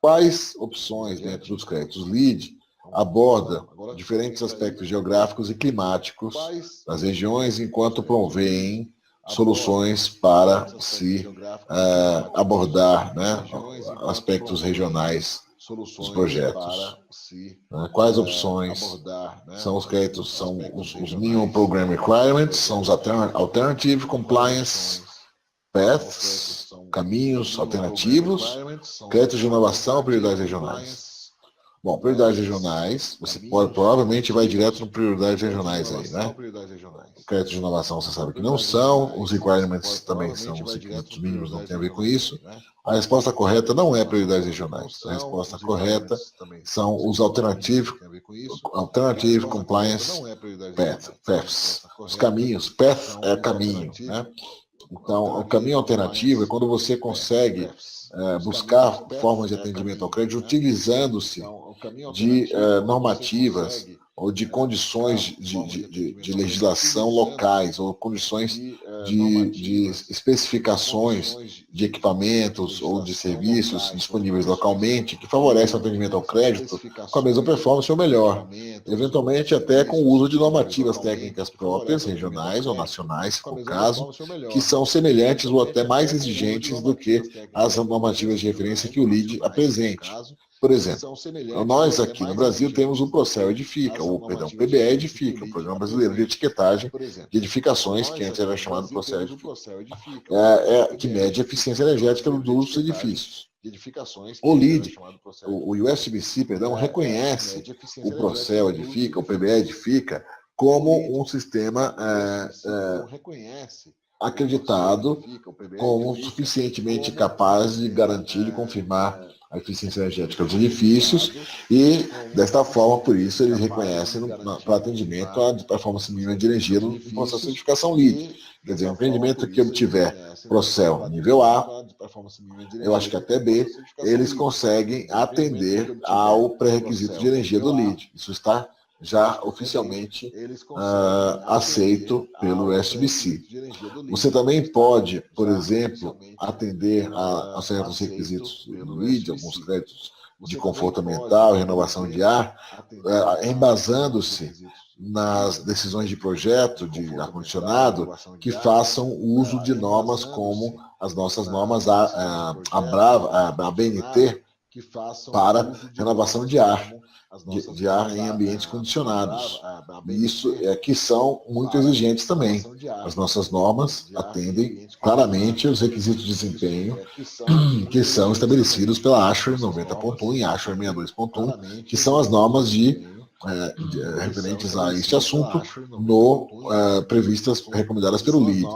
Quais opções dentro dos créditos LEED aborda diferentes aspectos geográficos e climáticos das regiões enquanto provêm soluções para se abordar, né, aspectos regionais dos projetos? Quais opções são os créditos? São os Minimum Program Requirements, são os Alternative Compliance Paths, caminhos alternativos, créditos de inovação ou prioridades regionais? Bom, prioridades regionais, você provavelmente vai direto no prioridades regionais aí, né? Créditos de inovação você sabe que não são, os requirements também são, os requisitos mínimos não tem a ver com isso. A resposta correta não é prioridades regionais. A resposta correta são os Alternative Compliance Paths. Os caminhos, path é caminho, né? Então, o caminho alternativo é quando você consegue buscar formas de atendimento ao crédito utilizando-se de normativas ou de condições de legislação locais ou condições de especificações de equipamentos ou de serviços disponíveis localmente que favorecem o atendimento ao crédito com a mesma performance ou melhor, eventualmente até com o uso de normativas técnicas próprias, regionais ou nacionais, se for o caso, que são semelhantes ou até mais exigentes do que as normativas de referência que o LEED apresente. Por exemplo, nós aqui no Brasil temos o Procel Edifica, o PBE Edifica, o Programa Brasileiro de Etiquetagem de Edificações, que antes era chamado Procel Edifica, que mede a eficiência energética dos edifícios. O LEED, o USBC, reconhece o Procel Edifica, o PBE Edifica, como um sistema acreditado como suficientemente capaz de garantir e confirmar a eficiência energética dos edifícios e, desta forma, por isso, eles reconhecem para atendimento a performance mínima de energia no processo de edificação LEED. Quer dizer, um empreendimento que obtiver Procel nível A, eu acho que até B, eles conseguem atender ao pré-requisito de energia do LEED. Isso está já oficialmente aceito pelo SBC. Você também pode, por exemplo, atender a certos requisitos do LEED, alguns créditos de conforto ambiental, renovação de ar, embasando-se nas decisões de projeto de ar-condicionado que façam uso de normas como as nossas normas, a BNT, para renovação de ar, de ar em ambientes condicionados. E isso é que são muito exigentes também. As nossas normas atendem claramente os requisitos de desempenho que são estabelecidos pela ASHRAE 90.1 e ASHRAE 62.1, que são as normas referentes a este assunto previstas, recomendadas pelo LEED.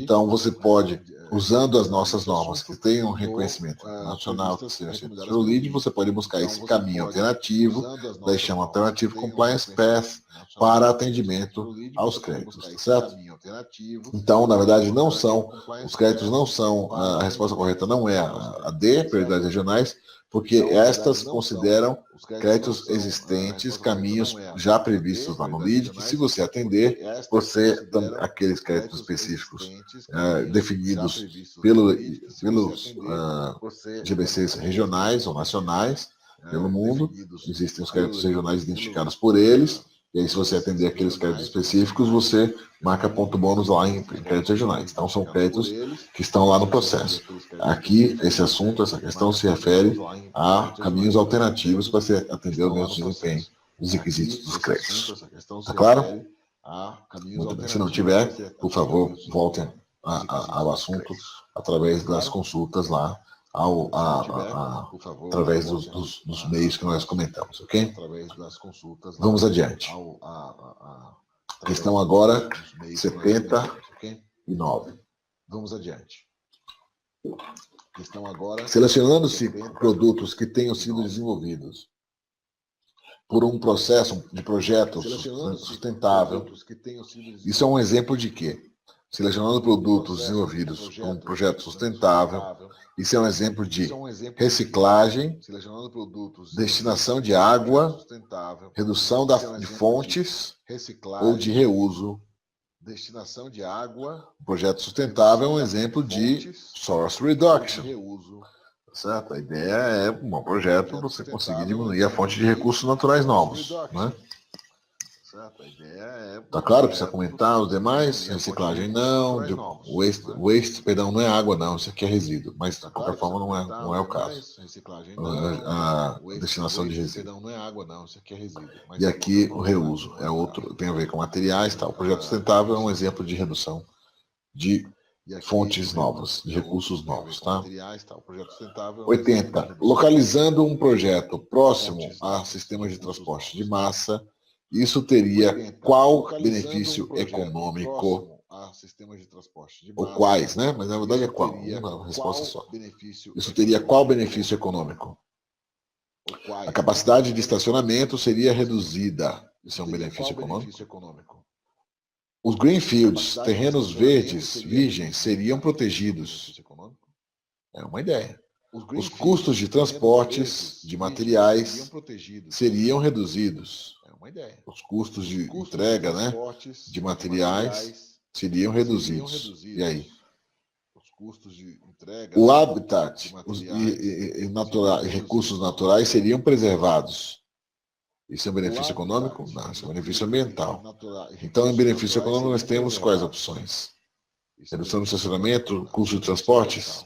Então, você pode, usando as nossas normas que tenham reconhecimento nacional, que seja feito pelo LEED, você pode buscar esse caminho alternativo, daí chama Alternative Compliance Path, para atendimento aos créditos, certo? Então, na verdade, os créditos não são, a resposta correta não é a D, prioridades regionais, porque estas consideram créditos existentes, caminhos já previstos lá no LEED, que se você atender, aqueles créditos específicos definidos pelos GBCs regionais ou nacionais pelo mundo, existem os créditos regionais identificados por eles, e aí se você atender aqueles créditos específicos, você marca ponto bônus lá em créditos regionais. Então são créditos que estão lá no processo. Aqui, esse assunto, essa questão se refere a caminhos alternativos para se atender o mesmo desempenho dos requisitos dos créditos. Tá claro? Muito bem. Se não tiver, por favor, voltem ao assunto através das consultas lá, através dos meios que nós comentamos, ok? Vamos adiante. Questão agora 79. Vamos adiante. Selecionando-se produtos que tenham sido desenvolvidos por um processo de projeto sustentável. Isso é um exemplo de quê? Selecionando produtos desenvolvidos por um projeto sustentável. Isso é um exemplo de reciclagem, destinação de água, redução de fontes ou de reuso. Destinação de água. O projeto sustentável é um exemplo de source reduction. Certo? A ideia é um projeto você conseguir diminuir a fonte de recursos naturais novos, né? Tá claro? Precisa comentar os demais? Reciclagem não, waste, perdão, não é água não, isso aqui é resíduo, mas de qualquer forma não é o caso. A destinação de resíduo. E aqui o reuso é outro, tem a ver com materiais, tá? O projeto sustentável é um exemplo de redução de fontes novas, de recursos novos, tá? 80. Localizando um projeto próximo a sistemas de transporte de massa, isso teria qual benefício econômico? Ou quais, né? Mas na verdade é qual? Uma resposta só. Isso teria qual benefício econômico? A capacidade de estacionamento seria reduzida. Isso é um benefício econômico. Os greenfields, terrenos verdes, virgens, seriam protegidos. É uma ideia. Os custos de transportes de materiais seriam reduzidos. Os custos de entrega, né, de materiais seriam reduzidos. E aí? O habitat e recursos naturais seriam preservados. Isso é um benefício econômico? Não, isso é um benefício ambiental. Então, em benefício econômico, nós temos quais opções? Redução do estacionamento, custo de transportes?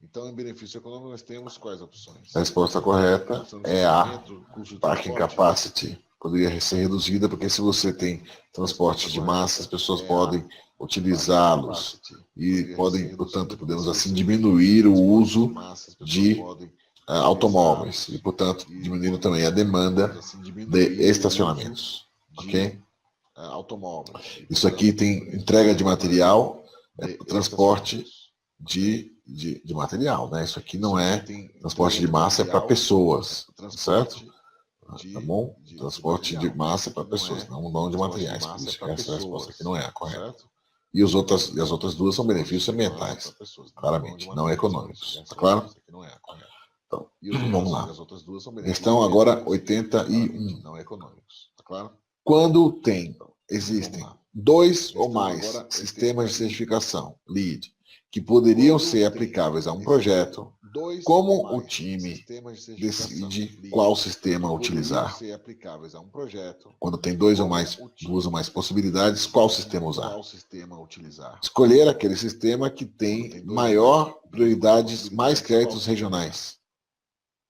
Então, em benefício econômico, nós temos quais opções? A resposta correta é a parking capacity. Poderia ser reduzida, porque se você tem transporte de massa, as pessoas podem utilizá-los e podem, portanto, podemos assim diminuir o uso de automóveis e, portanto, diminuindo também a demanda de estacionamentos, ok? Isso aqui tem entrega de material, transporte de material, né? Isso aqui não é transporte de massa, é para pessoas, certo? Tá bom? Transporte de massa para pessoas, não de materiais. Por isso que essa resposta aqui não é a correta. E as outras duas são benefícios ambientais, claramente, não econômicos. Tá claro? Então, vamos lá. Questão agora 81. Quando existem dois ou mais sistemas de certificação, LEED, que poderiam ser aplicáveis a um projeto, como o time decide qual sistema utilizar? Quando tem duas ou mais possibilidades, qual sistema usar? Escolher aquele sistema que tem maior prioridades, mais créditos regionais.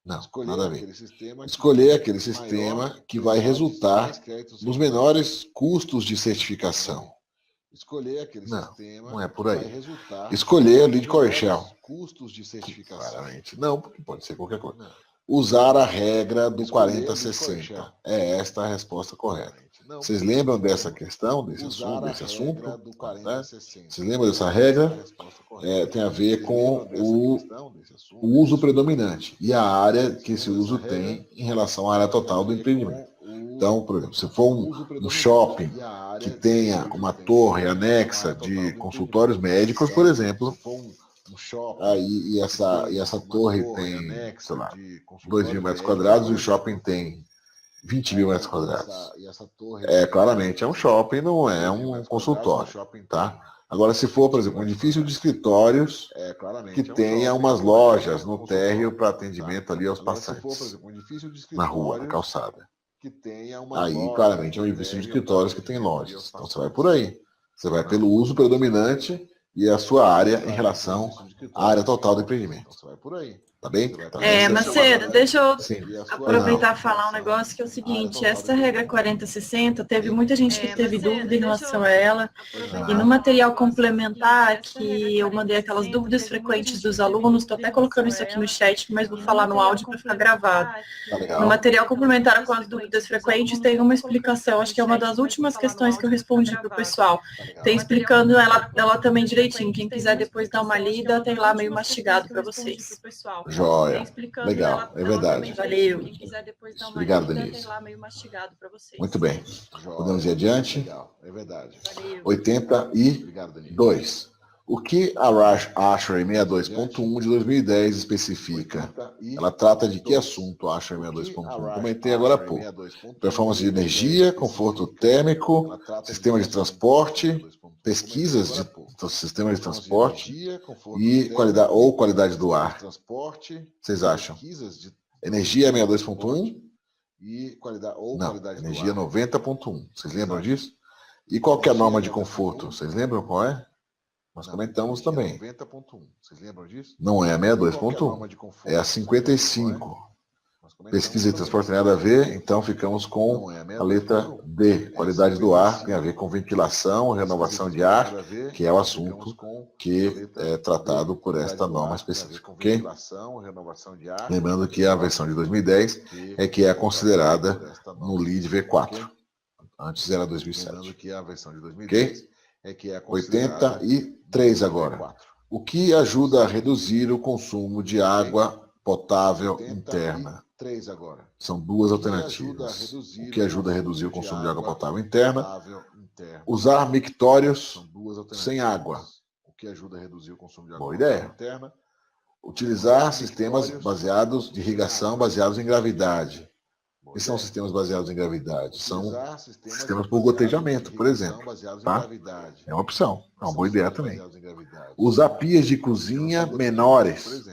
Não, nada a ver. Escolher aquele sistema que vai resultar nos menores custos de certificação. Não é por aí. Escolher o lead core shell. Claramente não, porque pode ser qualquer coisa. Usar a regra do 40-60. É esta a resposta correta. Vocês lembram dessa questão, desse assunto? Vocês lembram dessa regra? Tem a ver com o uso predominante e a área que esse uso tem em relação à área total do empreendimento. Então, por exemplo, se for um shopping que tenha uma torre anexa de consultórios médicos, por exemplo, aí essa torre tem, sei lá, 2.000 metros quadrados e o shopping tem 20.000 metros quadrados. Claramente é um shopping, não é um consultório, tá? Agora, se for, por exemplo, um edifício de escritórios que tenha umas lojas no térreo para atendimento ali aos passantes, na rua, na calçada. Aí, claramente, é um edifício de escritórios que tem lojas. Então, você vai por aí. Você vai pelo uso predominante e a sua área em relação à área total do empreendimento. Tá bem? Então, Macedo, deixa eu aproveitar e falar um negócio que é o seguinte, essa regra 40-60, teve muita gente que teve dúvida em relação a ela, e no material complementar que eu mandei aquelas dúvidas frequentes dos alunos, estou até colocando isso aqui no chat, mas vou falar no áudio para ficar gravado. No material complementar com as dúvidas frequentes tem uma explicação, acho que é uma das últimas questões que eu respondi para o pessoal. Tem explicando ela também direitinho, quem quiser depois dar uma lida, tem lá meio mastigado para vocês. Joia. Legal, é verdade. Valeu. Obrigado, Denise. Muito bem. Podemos ir adiante? 82. O que a ASHRAE 62.1 de 2010 especifica? Ela trata de que assunto a ASHRAE 62.1? Comentei agora há pouco. Performance de energia, conforto térmico, sistema de transporte, pesquisas de sistema de transporte e qualidade do ar. Vocês acham? Energia 62.1? Não, energia 90.1. Vocês lembram disso? E qual que é a norma de conforto? Vocês lembram qual é? Nós comentamos também. Não é a 62.1, é a 55. Pesquisa e transporte tem nada a ver, então ficamos com a letra D. Qualidade do ar tem a ver com ventilação, renovação de ar, que é o assunto que é tratado por esta norma específica. Ok? Lembrando que a versão de 2010 é que é considerada no LEED V4. Antes era 2007. Ok? 83 agora. O que ajuda a reduzir o consumo de água potável interna? São duas alternativas. O que ajuda a reduzir o consumo de água potável interna? Usar mictórios sem água. Boa ideia. Utilizar sistemas baseados de irrigação baseados em gravidade. O que são sistemas baseados em gravidade? São sistemas por gotejamento, por exemplo. Tá? É uma opção. É uma boa ideia também. Usar pias de cozinha menores.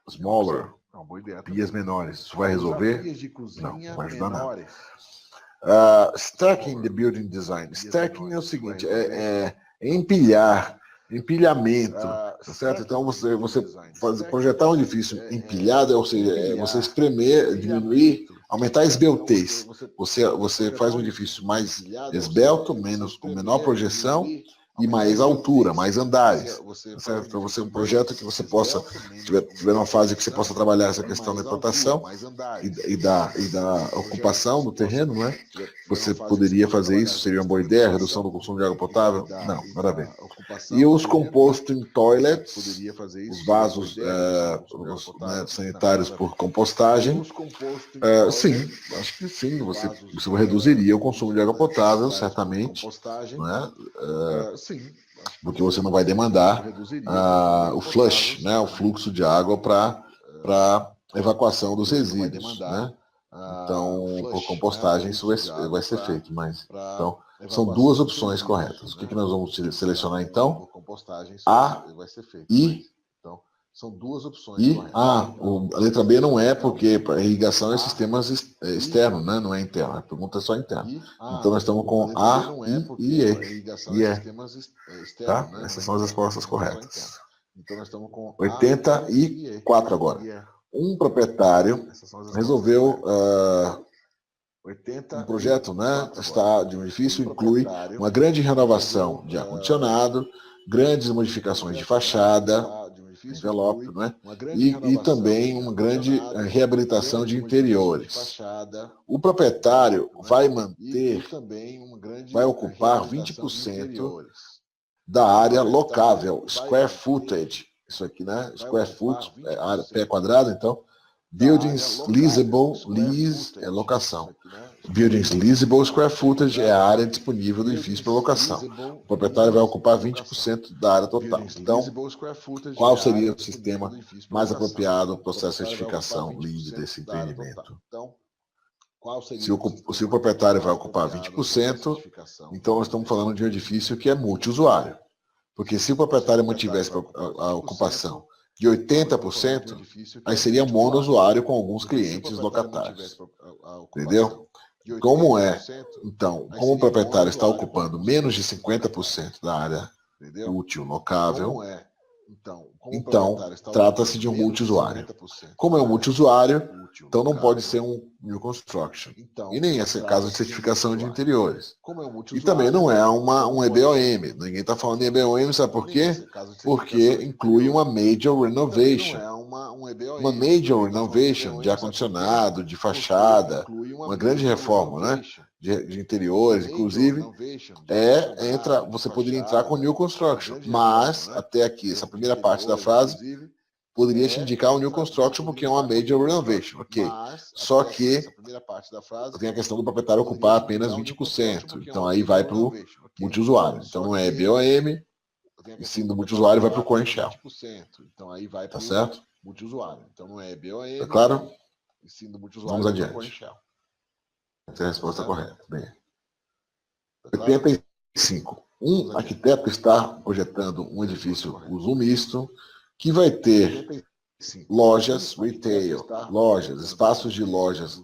Smaller. Pias menores. Isso vai resolver? Não vai ajudar nada. Stacking the building design. Stacking é o seguinte, é empilhar, empilhamento, tá certo? Então você projetar um edifício empilhado, ou seja, você espremer, diminuir, aumentar a esbeltez. Você faz um edifício mais esbelto, com menor projeção e mais altura, mais andares. Certo? Então você um projeto que você possa, tiver uma fase que você possa trabalhar essa questão da implantação e da ocupação do terreno, né? Você poderia fazer isso, seria uma boa ideia, redução do consumo de água potável? Não, nada a ver. E os composting toilets, os vasos sanitários por compostagem, sim, acho que sim, você reduziria o consumo de água potável, certamente, né? Porque você não vai demandar o flush, né, o fluxo de água para evacuação dos resíduos, né? Então, por compostagem isso vai ser feito, mas então são duas opções corretas. O que nós vamos selecionar então? A e a letra B não é, porque a irrigação é sistemas externos, né? Não é interno. A pergunta é só interna. Então nós estamos com A, I e E. Tá? Essas são as respostas corretas. 84 agora. Um proprietário resolveu um projeto, né, de um edifício inclui uma grande renovação de ar-condicionado, grandes modificações de fachada, envelope, né, e também uma grande reabilitação de interiores. O proprietário vai ocupar 20% da área locável, square footage, isso aqui, né, square foot, área, pé quadrado, então, buildings leasable, lease é locação. Buildings leasable square footage é a área disponível do edifício para locação. O proprietário vai ocupar 20% da área total. Então, qual seria o sistema mais apropriado para o processo de certificação LEED desse empreendimento? Se o proprietário vai ocupar 20%, então nós estamos falando de um edifício que é multiusuário. Porque se o proprietário mantivesse a ocupação de 80%, aí seria monousuário com alguns clientes locatários. Entendeu? Como o proprietário está ocupando menos de 50% da área útil locável, então trata-se de um multiusuário. Como é um multiusuário, então não pode ser um new construction. E nem é caso de certificação de interiores. E também não é um EBOM. Ninguém está falando em EBOM, sabe por quê? Porque inclui uma major renovation. Uma major renovation de ar-condicionado, de fachada, uma grande reforma, né? De interiores, inclusive, você poderia entrar com new construction, mas até aqui, essa primeira parte da frase, poderia te indicar o new construction porque é uma major renovation, ok. Só que tem a questão do proprietário ocupar apenas 20%, então aí vai para o multiusuário. Então não é BOM, e sim do multiusuário vai para o Core Shell. Tá certo? Tá claro? Vamos adiante. Essa é a resposta correta. Bem. 85. Um arquiteto está projetando um edifício uso misto que vai ter lojas, retail, espaços de lojas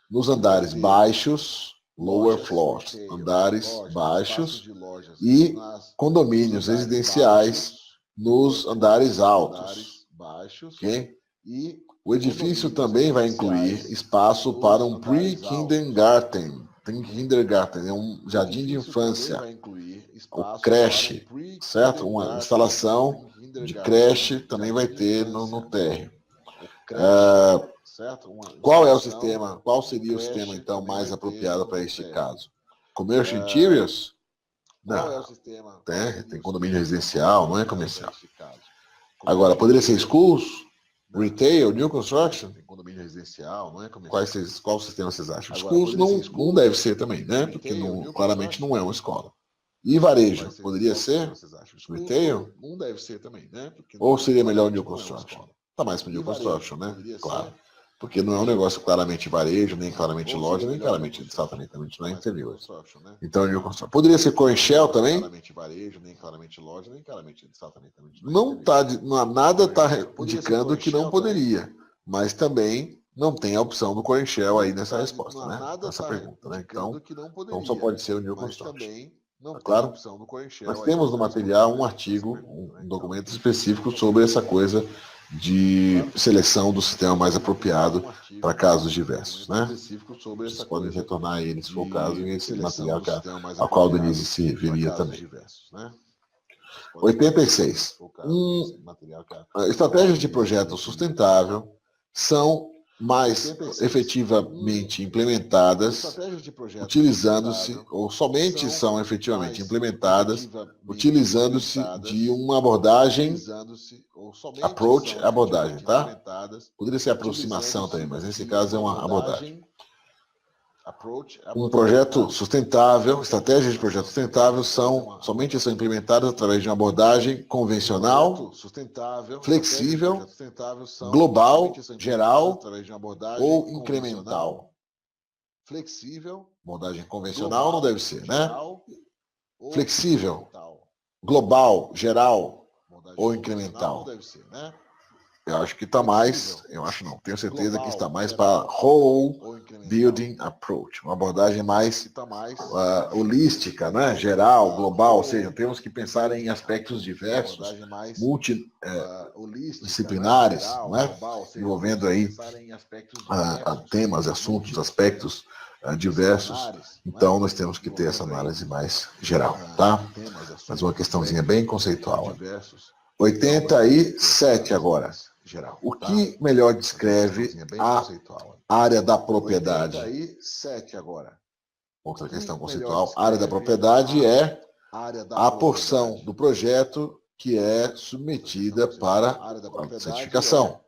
nos andares baixos, lower floors, andares baixos, e condomínios residenciais nos andares altos. Okay? O edifício também vai incluir espaço para um pre-kindergarten. Kindergarten é um jardim de infância, ou creche, certo? Uma instalação de creche também vai ter no térreo. Qual seria o sistema, então, mais apropriado para este caso? Commercial Interiors? Não. Tem condomínio residencial, não é comercial. Agora, poderia ser schools? Retail, new construction? Condomínio residencial, não é comercial. Qual sistema vocês acham? Schools não deve ser também, né? Porque claramente não é uma escola. E varejo, poderia ser? Retail? Não deve ser também, né? Ou seria melhor new construction? Tá mais para new construction, né? Claro. Porque não é um negócio claramente varejo, nem claramente loja, nem claramente exatamente não é interior. Então, new construction. Poderia ser Core Shell também? Nada está indicando que não poderia, mas também não tem a opção do Core Shell aí nessa resposta, né? Nessa pergunta, né? Então só pode ser o new construction. Tá claro? Nós temos no material um artigo, um documento específico sobre essa coisa de seleção do sistema mais apropriado para casos diversos, né? Vocês podem retornar a ele, se for o caso, e esse material ao qual a Denise se referiria também. 86. Estratégias de projeto sustentável são mais efetivamente implementadas utilizando-se, ou somente são efetivamente implementadas utilizando-se de uma abordagem, abordagem, tá? Poderia ser aproximação também, mas nesse caso é uma abordagem. Um projeto sustentável, estratégias de projeto sustentável somente são implementadas através de uma abordagem convencional, flexível, global, geral ou incremental. Abordagem convencional não deve ser, né? Flexível, global, geral ou incremental. Eu acho que está mais, eu acho não, tenho certeza que está mais para Whole Building Approach, uma abordagem mais holística, né? Geral, global, ou seja, temos que pensar em aspectos diversos, multidisciplinares, né? Envolvendo aí temas, assuntos, aspectos diversos. Então, nós temos que ter essa análise mais geral, tá? Mas uma questãozinha bem conceitual. 87 agora. O que melhor descreve a área da propriedade? Outra questão conceitual. A área da propriedade é a porção do projeto que é submetida para a certificação.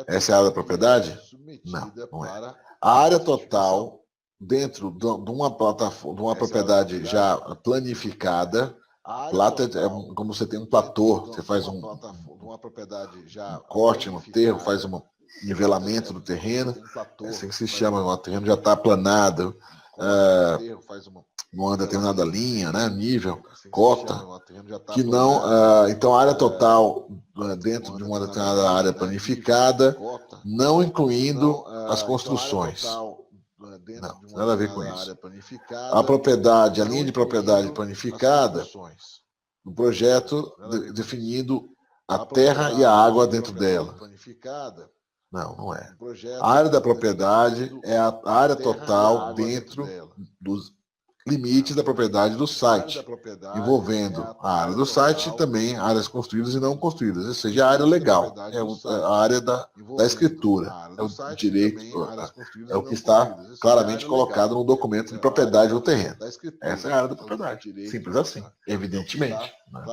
Essa é a área da propriedade? Não, não é. A área total dentro de uma plataforma, de uma propriedade já planificada. Plata é como você tem um platô, você faz um corte no terreno, faz um nivelamento do terreno, é assim que se chama, o terreno já está aplanado, numa determinada linha, né, nível, cota, que não, então a área total dentro de uma determinada área planificada, não incluindo as construções. Não, nada a ver com isso. A propriedade, a linha de propriedade planificada, o projeto definindo a terra e a água dentro dela. Não, não é. A área da propriedade é a área total dentro dos limites da propriedade do site, envolvendo a área do site e também áreas construídas e não construídas, ou seja, a área legal, é a área da escritura, é o direito, é o que está claramente colocado no documento de propriedade do terreno. Essa é a área da propriedade, simples assim, evidentemente. Né?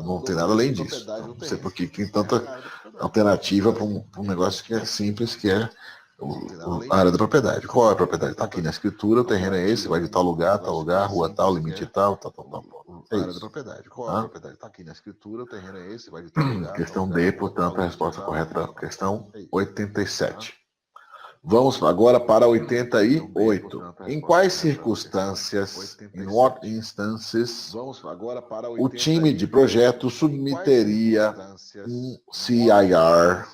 Não tem nada além disso. Não sei por que tem tanta alternativa para um negócio que é simples, que é a área da propriedade. Qual é a propriedade? Está aqui na escritura, o terreno é esse, vai de tal lugar, rua tal, limite tal. É área da propriedade. Qual é a propriedade? Está aqui na escritura, o terreno é esse, vai de tal lugar. Questão D, portanto, a resposta correta é questão 87. Vamos agora para 88. Em quais circunstâncias, in what instances, o time de projeto submeteria um CIR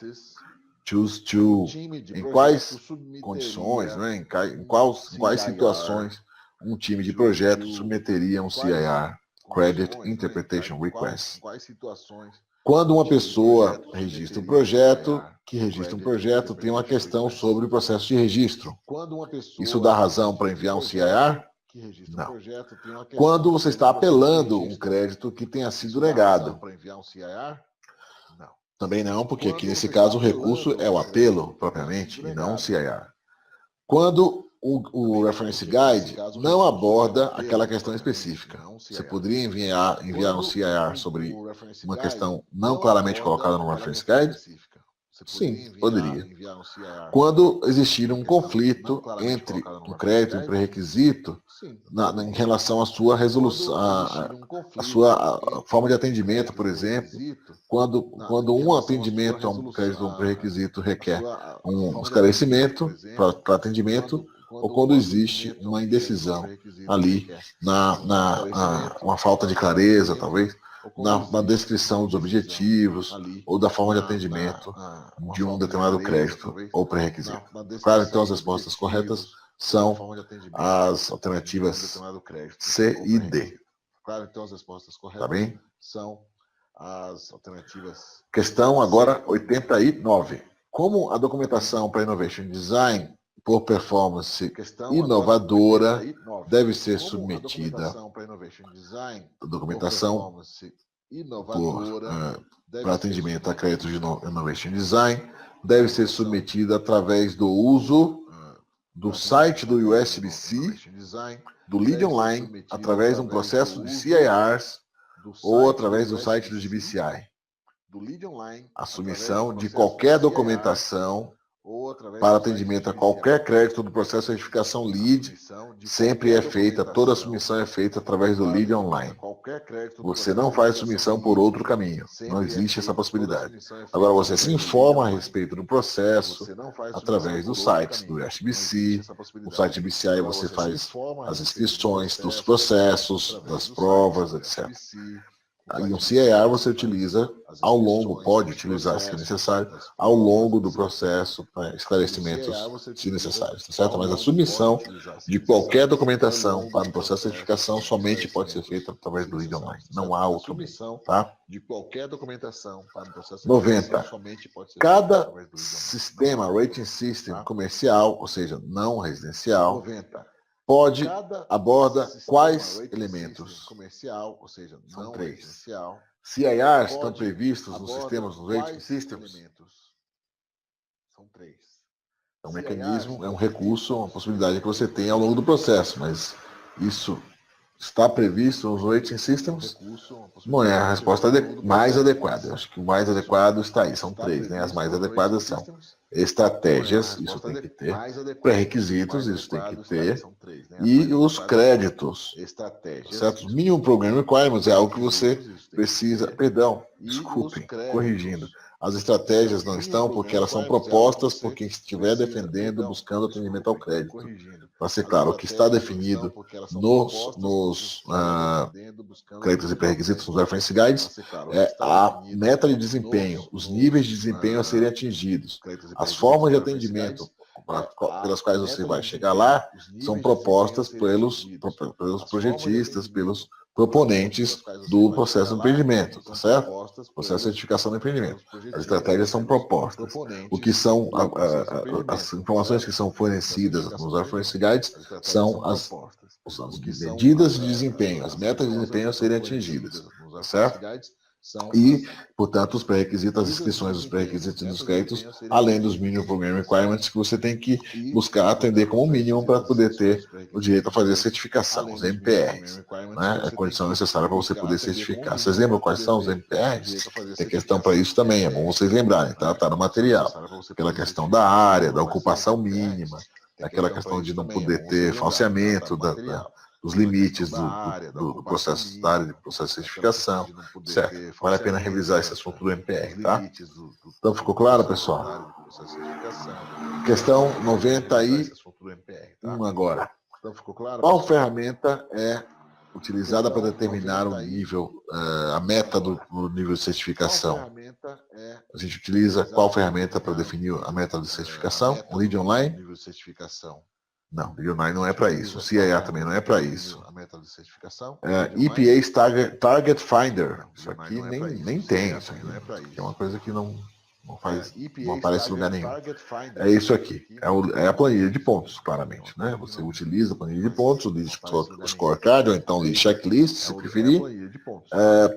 Choose to, em quais condições, né, em quais situações um time de projeto submeteria um CIR, Credit Interpretation Request. Quando uma pessoa registra um projeto, tem uma questão sobre o processo de registro. Isso dá razão para enviar um CIR? Não. Quando você está apelando um crédito que tenha sido negado? Também não, porque aqui nesse caso o recurso é o apelo, propriamente, e não o CIR. Quando o Reference Guide não aborda aquela questão específica. Você poderia enviar um CIR sobre uma questão não claramente colocada no Reference Guide? Sim, poderia. Quando existir um conflito entre um crédito e um pré-requisito em relação à sua resolução, a sua forma de atendimento, por exemplo, quando um atendimento a um crédito ou um pré-requisito requer um esclarecimento para atendimento, ou quando existe uma indecisão ali, uma falta de clareza, talvez, na descrição dos objetivos ou da forma de atendimento de um determinado crédito ou pré-requisito. Claro, então as respostas corretas são as alternativas C e D. Tá bem? Questão agora 89. Como a documentação para Innovation Design por performance inovadora deve ser submetida a documentação para atendimento a créditos de Innovation Design deve ser submetida através do uso do site do USBC, do Lead Online, através de um processo de CIRs ou através do site do GBCI. A submissão de qualquer documentação para atendimento a qualquer crédito do processo de certificação LEED, sempre é feita, toda a submissão é feita através do Lead Online. Você não faz submissão por outro caminho, não existe essa possibilidade. Agora você se informa a respeito do processo através dos sites do SBC, no site do BCI você faz as inscrições dos processos, das provas, etc. E um CIR você utiliza ao longo, pode utilizar se necessário, ao longo do processo, para esclarecimentos se necessários, tá certo? Mas a submissão de qualquer documentação para o processo de certificação somente pode ser feita através do lead online. Não há outro meio, tá? De qualquer documentação para o processo de 90. somente pode ser Cada feita através do lead online. sistema rating system comercial, ou seja, não residencial, 90. aborda quais elementos? Comercial, ou seja, São não 3. residencial. CIRs estão previstos nos sistemas, nos rating systems? São 3. É um mecanismo, é um recurso, uma possibilidade que você tem ao longo do processo, mas isso está previsto nos rating systems? Não é a resposta mais adequada. Eu acho que o mais adequado está aí. São 3, né? As mais adequadas são estratégias, isso tem que ter. Pré-requisitos, isso tem que ter. E os créditos. Certo? Os Minimum Program Requirements é algo que você precisa... Perdão, desculpem, corrigindo. As estratégias não estão porque elas são propostas por quem estiver defendendo, buscando atendimento ao crédito. Para ser claro, o que está definido nos créditos e pré-requisitos, nos reference guides, é a meta de desempenho, os níveis de desempenho a serem atingidos. As formas de atendimento pelas quais você vai chegar lá são propostas pelos projetistas, pelos proponentes do processo de empreendimento, tá certo? Processo de certificação do empreendimento. As estratégias são propostas. O que são as informações que são fornecidas nos reference guides são as medidas de desempenho, as metas de desempenho a serem atingidas, tá certo? E, portanto, os pré-requisitos, as inscrições dos pré-requisitos dos créditos, além dos Minimum Program Requirements, que você tem que buscar atender como mínimo para poder ter o direito a fazer a certificação, os MPRs. Né? É a condição necessária para você poder certificar. Vocês lembram quais são os MPRs? Tem questão para isso também, é bom vocês lembrarem, tá? Está no material. Aquela questão da área, da ocupação mínima, aquela questão de não poder ter falseamento dos limites do processo da área de processo de certificação, certo? Vale a pena revisar esse assunto do MPR, tá? Então ficou claro, pessoal? Questão 91 agora. Qual ferramenta é utilizada para determinar o nível, a meta do nível de certificação? A gente utiliza qual ferramenta para definir a meta de certificação? O Lead Online? Não, Lead Online não é para isso. O CIR também não é para isso. EPA Target Finder. Isso aqui nem tem. Isso aqui é uma coisa que não aparece em lugar nenhum. É isso aqui. É a planilha de pontos, claramente. Né? Você utiliza a planilha de pontos, o Lead Scorecard, ou então o Lead Checklist, se preferir,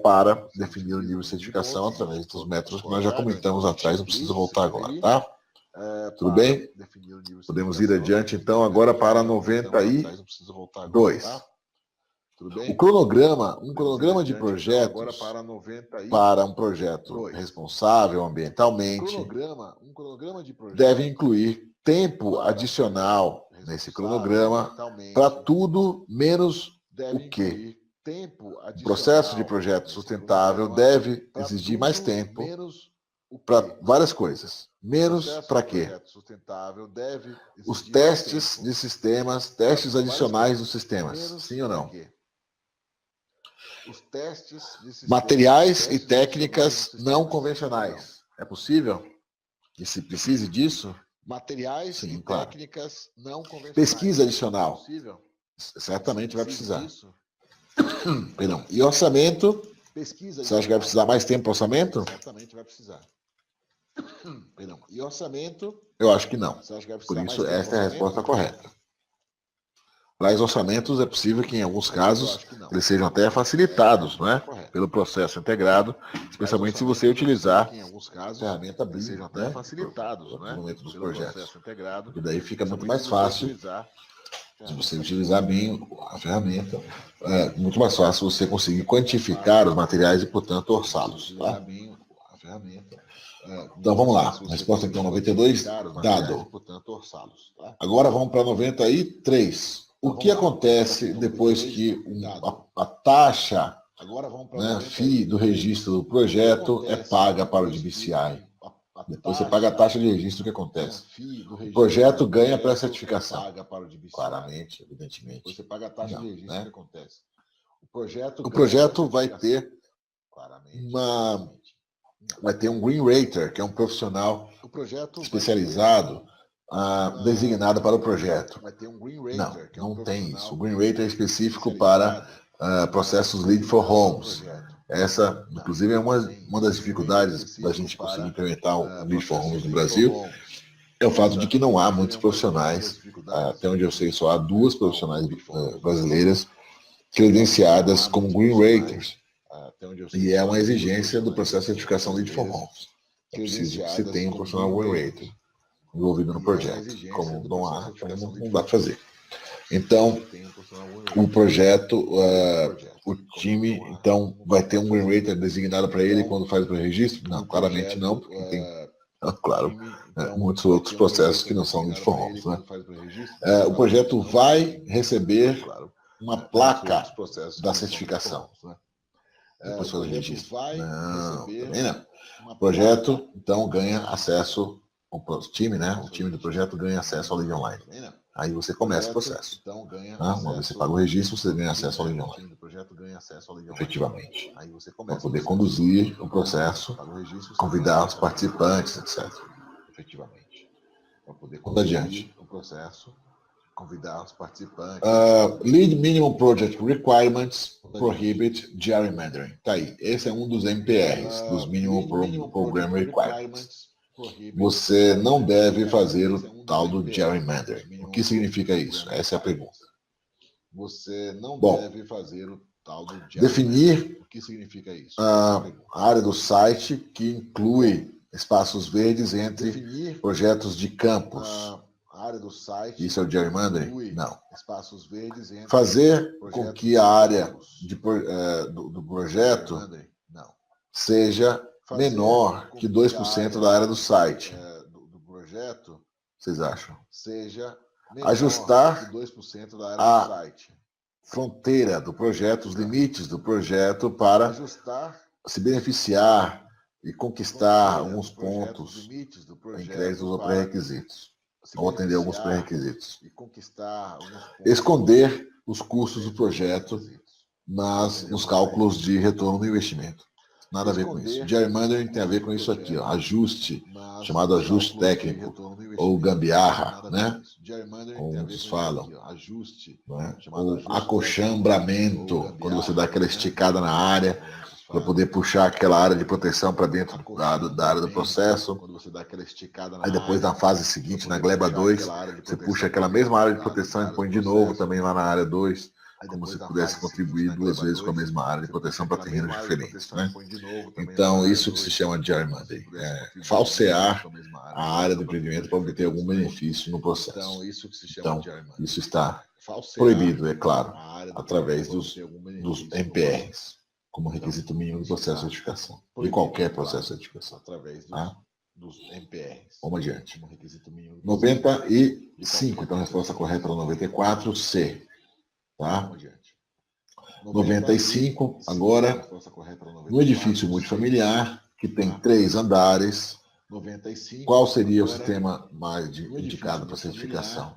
para definir o nível de certificação através dos métodos que nós já comentamos atrás, não precisa voltar agora, tá? Tudo bem? Podemos ir adiante, então, agora para 92. Um cronograma de projetos para um projeto responsável ambientalmente deve incluir tempo adicional nesse cronograma para tudo menos o quê? O processo de projeto sustentável deve exigir mais tempo para várias coisas. Menos para quê? Os testes de sistemas, testes adicionais dos sistemas. Sim ou não? Materiais e técnicas não convencionais. É possível que se precise disso? Sim, claro. Pesquisa adicional. Certamente vai precisar. Perdão. E orçamento? Você acha que vai precisar mais tempo para orçamento? Certamente vai precisar. E orçamento? Eu acho que não. Por isso, esta é a resposta correta. Para os orçamentos, é possível que, em alguns casos, eles sejam até facilitados, não é? Pelo processo integrado, especialmente se você utilizar a ferramenta BIM, sejam até facilitados, no momento dos projetos. E daí fica muito mais fácil, se você utilizar bem a ferramenta, é muito mais fácil você conseguir quantificar os materiais e, portanto, orçá-los. Tá? Então vamos lá. A resposta então 92, dado. Agora vamos para 93. O que acontece depois que a taxa, né, FII do registro do projeto é paga para o DBCI? Depois você paga a taxa de registro, o que acontece? O projeto ganha pré-certificação. Claramente, evidentemente. Você paga a taxa de registro, o que acontece? O projeto vai ter vai ter um Green Rater, que é um profissional especializado designado para o projeto. Não tem isso. O Green Rater é específico para processos Lead for Homes. Essa, inclusive, é uma das dificuldades da gente conseguir implementar o Lead for Homes no Brasil, é o fato de que não há muitos profissionais, até onde eu sei, só há 2 profissionais brasileiras credenciadas como Green Raters. E é uma exigência do processo de certificação Lead for Homes. É preciso que se tenha um profissional Green Rater envolvido no projeto. Como não há, não dá para fazer. Então, o projeto, o time, então, vai ter um Green Rater designado para ele quando faz o pré-registro? Não, claramente não, porque tem, claro, muitos outros processos que não são Lead for Homes, né? O projeto vai receber uma placa da certificação. Depois faz o registro. Não, também não. O projeto, então, ganha acesso, o time, né? O time do projeto ganha acesso ao Lead Online. Aí você começa o processo. Uma vez você paga o registro, você ganha acesso ao Lead Online. Efetivamente. Para poder conduzir o processo, convidar os participantes, etc. Efetivamente. Vamos adiante. Convidar os participantes. Lead Minimum Project Requirements Prohibit Gerrymandering. Tá aí. Esse é um dos MPRs, dos Minimum Program Requirements. Você não deve fazer o tal do gerrymandering. O que significa isso? Essa é a pergunta. Você não deve fazer o tal do gerrymandering. Definir o que significa isso? A área do site que inclui espaços verdes entre projetos de campus. Área do site. Isso é o gerrymandering? Não. Espaços verdes entre fazer com que a área do projeto seja menor que 2% da área do site. Vocês acham? Ajustar a fronteira do projeto, os limites do projeto para se beneficiar e conquistar alguns pontos entre os pré-requisitos. Ou atender alguns pré-requisitos. Esconder os custos do projeto nos cálculos de retorno do investimento. Nada a ver com isso. Gerrymandering tem a ver com isso aqui, ó, ajuste, chamado ajuste técnico, ou gambiarra, né? Como muitos falam. Né? Ou acochambramento, quando você dá aquela esticada na área, para poder puxar aquela área de proteção para dentro da área do processo. Aí depois, na fase seguinte, na gleba 2, você puxa aquela mesma área de proteção e põe de novo também lá na área 2, como se pudesse contribuir 2 vezes com a mesma área de proteção para terrenos diferentes. Né? Então, isso que se chama de gerrymandering. Falsear a área do empreendimento para obter algum benefício no processo. Então, isso está proibido, é claro, através dos MPRs. Como requisito mínimo do processo de certificação. De qualquer processo de certificação. Através dos MPRs. Vamos adiante. 95, então a resposta correta para 94, C. Tá? 95, agora, no edifício multifamiliar, que tem 3 andares, qual seria o sistema mais indicado para certificação?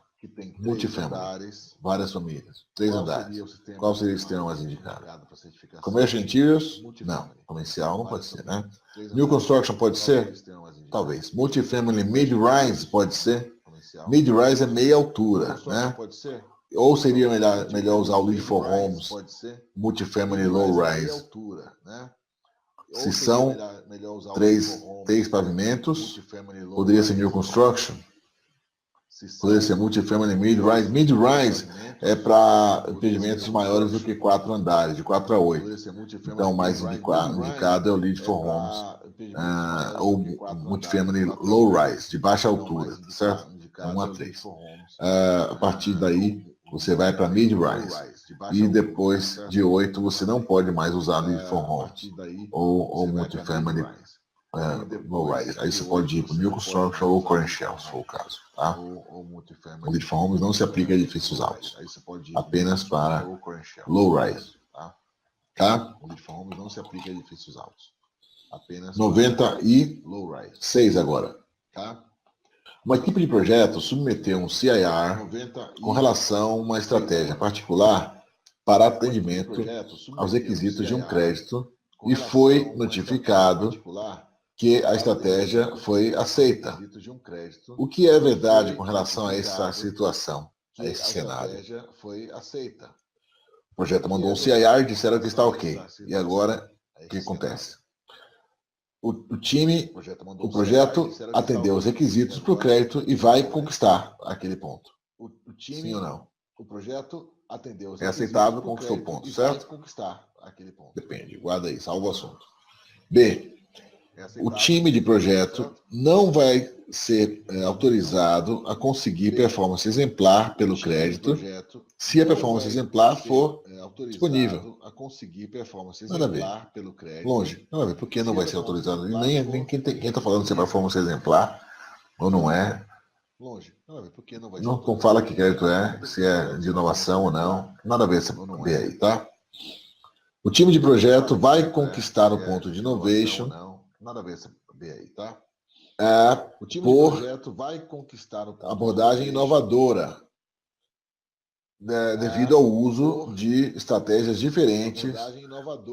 Multifamily, várias famílias, 3 andares. Qual seria o sistema mais indicado? Commercial Interiors? Não. Comercial não pode ser, né? New Construction pode ser? Talvez. Multifamily Mid-Rise pode ser? Mid-Rise é meia altura, né? Ou seria melhor usar o Lead for Homes, Multifamily Low-Rise? Se são 3 pavimentos, poderia ser New Construction? Poderia ser Multifamily Mid-Rise. Mid-Rise é para empreendimentos maiores do que 4 andares, de 4 a 8. Então, o mais indicado é o Lead for Homes, ou Multifamily Low-Rise, de baixa altura, certo? 1 a 3. A partir daí, você vai para Mid-Rise. E depois de 8, você não pode mais usar Lead for Homes, ou Multifamily Low-Rise. Aí você pode ir para New Construction ou Core Shell, se for o caso. Tá? O Lead for Homes não se aplica a edifícios altos, apenas para Low-Rise. Tá? O Lead for Homes não se aplica a edifícios altos, apenas 96 agora. Tá? Uma equipe de projeto submeteu um CIR com relação a uma estratégia particular para atendimento aos requisitos de um crédito e foi notificado que a estratégia foi aceita. O que é verdade com relação a essa situação, a esse cenário? O projeto mandou um CIR, disseram que está ok. E agora, o que acontece? O projeto atendeu os requisitos para o crédito e vai conquistar aquele ponto. Sim ou não? É aceitável, conquistou o ponto, certo? Depende, guarda aí, salva o assunto. B. O time de projeto não vai ser autorizado a conseguir performance exemplar pelo crédito se a performance exemplar for disponível. Nada a ver. Longe. Nada a ver. Por que não vai ser autorizado? Nem quem está falando se é performance exemplar ou não é. Não fala que crédito é, se é de inovação ou não. Nada a ver essa B aí, tá? O time de projeto vai conquistar o ponto de innovation por abordagem inovadora, devido ao uso de estratégias diferentes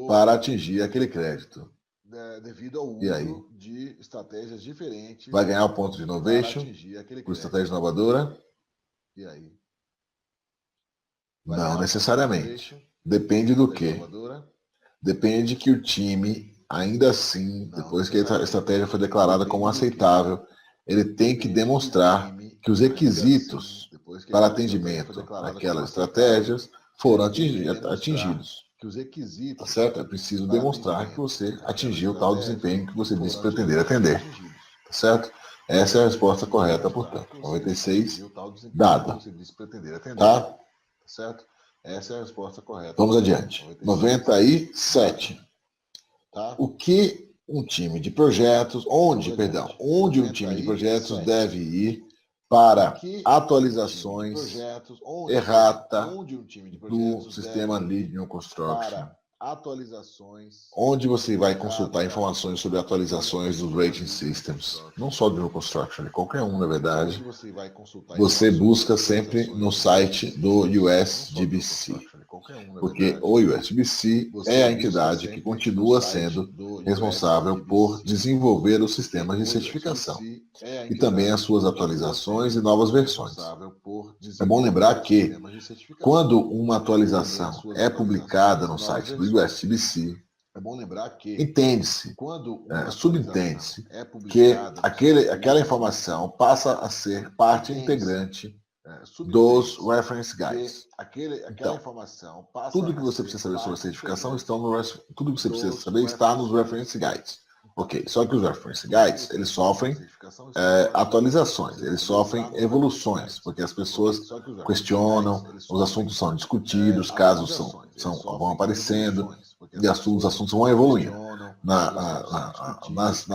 para atingir aquele crédito. E aí? Vai ganhar o ponto de innovation por estratégia inovadora? Não necessariamente. Depende do quê? Depende que o time, ainda assim, depois que a estratégia foi declarada como aceitável, ele tem que demonstrar que os requisitos para atendimento àquelas estratégias foram atingidos. Tá certo? É preciso demonstrar que você atingiu o tal desempenho que você disse pretender atender. Tá certo? Essa é a resposta correta, portanto. 96, dada. Tá? Certo? Essa é a resposta correta. Vamos adiante. 97. O que um time de projetos, onde um time de projetos deve ir para atualizações errata do sistema Lead New Construction? Onde você vai consultar informações sobre atualizações dos rating systems, não só do New Construction, qualquer um, na verdade, você busca sempre no site do USGBC, porque o USGBC é a entidade que continua sendo responsável por desenvolver os sistemas de certificação e também as suas atualizações e novas versões. É bom lembrar que quando uma atualização é publicada no site do USGBC, entende-se, subentende-se que aquela informação passa a ser parte integrante dos Reference Guides. Então, tudo que você precisa saber sobre a certificação tudo que você precisa saber está nos Reference Guides. Ok, só que os Reference Guides, eles sofrem atualizações, eles sofrem evoluções, porque as pessoas questionam, os assuntos são discutidos, casos vão aparecendo, e os assuntos vão evoluindo. Nas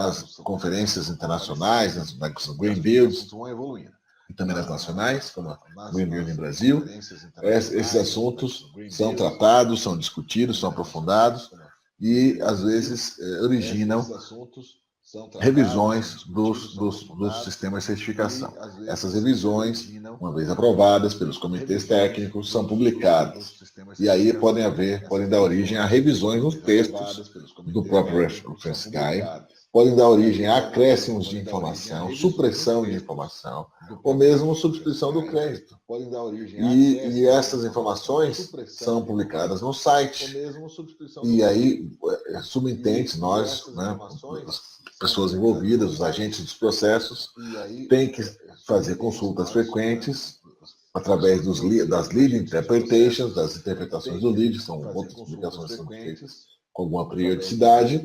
conferências internacionais, nas Green Builds, e também nas nacionais, como a Green Build em Brasil, esses assuntos são tratados, são discutidos, são aprofundados, e às vezes originam revisões dos sistemas de certificação. Essas revisões, uma vez aprovadas pelos comitês técnicos, são publicadas. E aí podem dar origem a revisões nos textos do próprio Reference Guide, podem dar origem a acréscimos de informação, supressão de informação, ou mesmo substituição do crédito. E essas informações são publicadas no site. E aí, subentende, nós, as pessoas envolvidas, os agentes dos processos, têm que fazer consultas frequentes através das lead interpretations, das interpretações do lead, são outras publicações que são feitas com alguma periodicidade,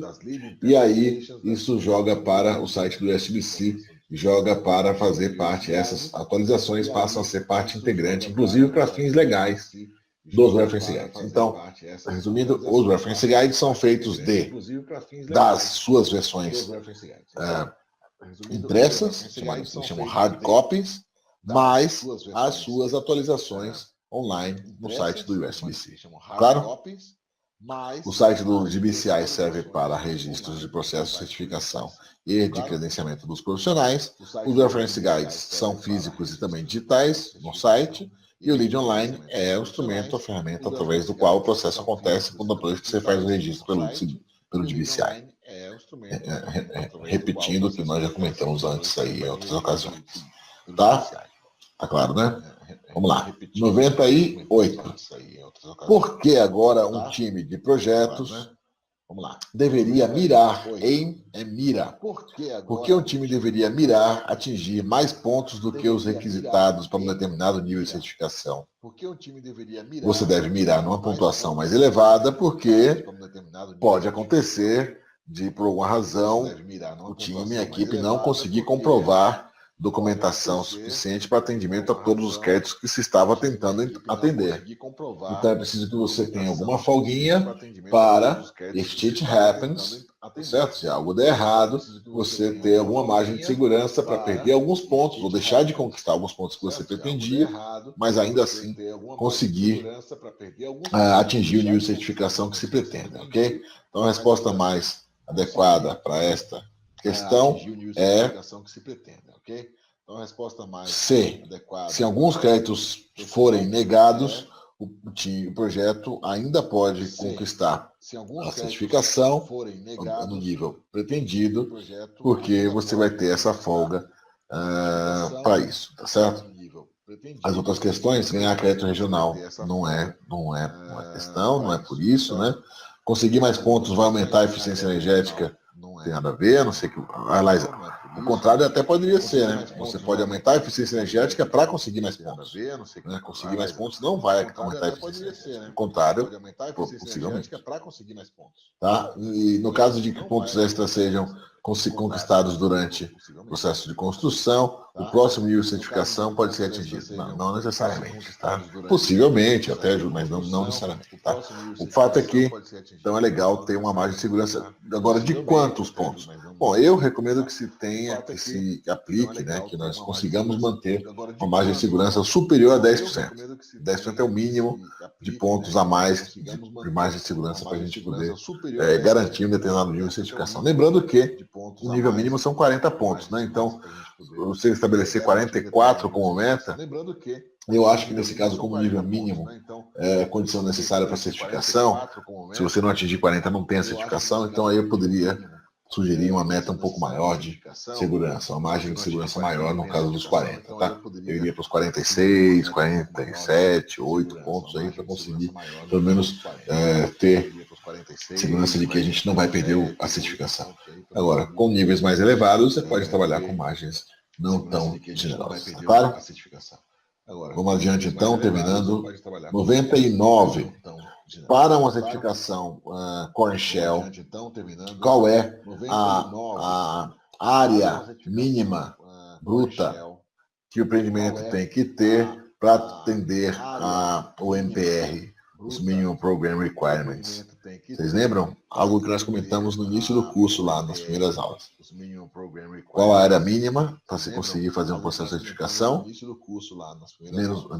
e aí isso joga para o site do USGBC, joga para fazer parte, essas atualizações passam a ser parte integrante, inclusive para fins legais dos Reference Guides. Então, resumindo, os Reference Guides são feitos das suas versões impressas, chamam hard copies, mais as suas atualizações online no site do USGBC. Claro? O site do GBCI serve para registros de processos de certificação e de credenciamento dos profissionais. Os Reference Guides são físicos e também digitais no site. E o Lead Online é o instrumento, a ferramenta através do qual o processo acontece quando depois que você faz o registro pelo DBCI. Repetindo o que nós já comentamos antes aí em outras ocasiões. Tá? Tá claro, né? Vamos lá. 98. Por que agora um time de projetos deveria mirar em mira? Por que um time deveria mirar atingir mais pontos do que os requisitados para um determinado nível de certificação? Você deve mirar numa pontuação mais elevada porque pode acontecer de, por alguma razão, o time, a equipe não conseguir comprovar documentação suficiente para atendimento a todos os créditos que se estava tentando atender. Então é preciso que você tenha alguma folguinha para, if shit happens, certo? Se algo der errado, você ter alguma margem de segurança para perder alguns pontos ou deixar de conquistar alguns pontos que você pretendia, mas ainda assim conseguir atingir o nível de certificação que se pretende, ok? Então a resposta mais adequada para esta questão é C. Se alguns créditos forem negados, o projeto ainda pode conquistar a certificação no nível pretendido, porque você vai ter essa folga para isso, tá certo? As outras questões, ganhar crédito regional não é questão, não é por isso, né? Conseguir mais pontos vai aumentar a eficiência energética, não tem nada a ver, a não ser que... Aliás, o contrário até poderia ser, né? Você pode aumentar a eficiência energética para conseguir mais pontos. Né? Conseguir mais pontos não vai aumentar a eficiência energética. O contrário, possivelmente. Tá? E no caso de que pontos extras sejam conquistados durante o processo de construção, o próximo nível de certificação pode ser atingido. Não necessariamente. Tá? Possivelmente, até ajuda, mas não necessariamente. Tá? O fato é que, então é legal ter uma margem de segurança. Agora, de quantos pontos? Bom, eu recomendo que se tenha, que se aplique, né, que nós consigamos manter uma margem de segurança superior a 10%. 10% é o mínimo de pontos a mais de margem de segurança para a gente poder garantir um determinado nível de certificação. Lembrando que o nível mínimo são 40 pontos, né? Então, você estabelecer 44 como meta, eu acho que nesse caso, como nível mínimo, condição necessária para certificação, se você não atingir 40, não tem a certificação, então aí eu poderia sugerir uma meta um pouco maior de segurança, uma margem de segurança maior no caso dos 40, tá? Eu iria para os 46, 47, 8 pontos aí para conseguir, pelo menos, ter segurança de que a gente não vai perder a certificação. Agora, com níveis mais elevados, você pode trabalhar com margens não tão generosas, tá claro? Vamos adiante então, terminando. 99. Para uma certificação Core Shell, qual é a área mínima bruta que o empreendimento tem que ter para atender o MPR, os Minimum Program Requirements? Vocês lembram? Algo que nós comentamos no início do curso, lá nas primeiras aulas. Qual a área mínima para se conseguir fazer um processo de certificação?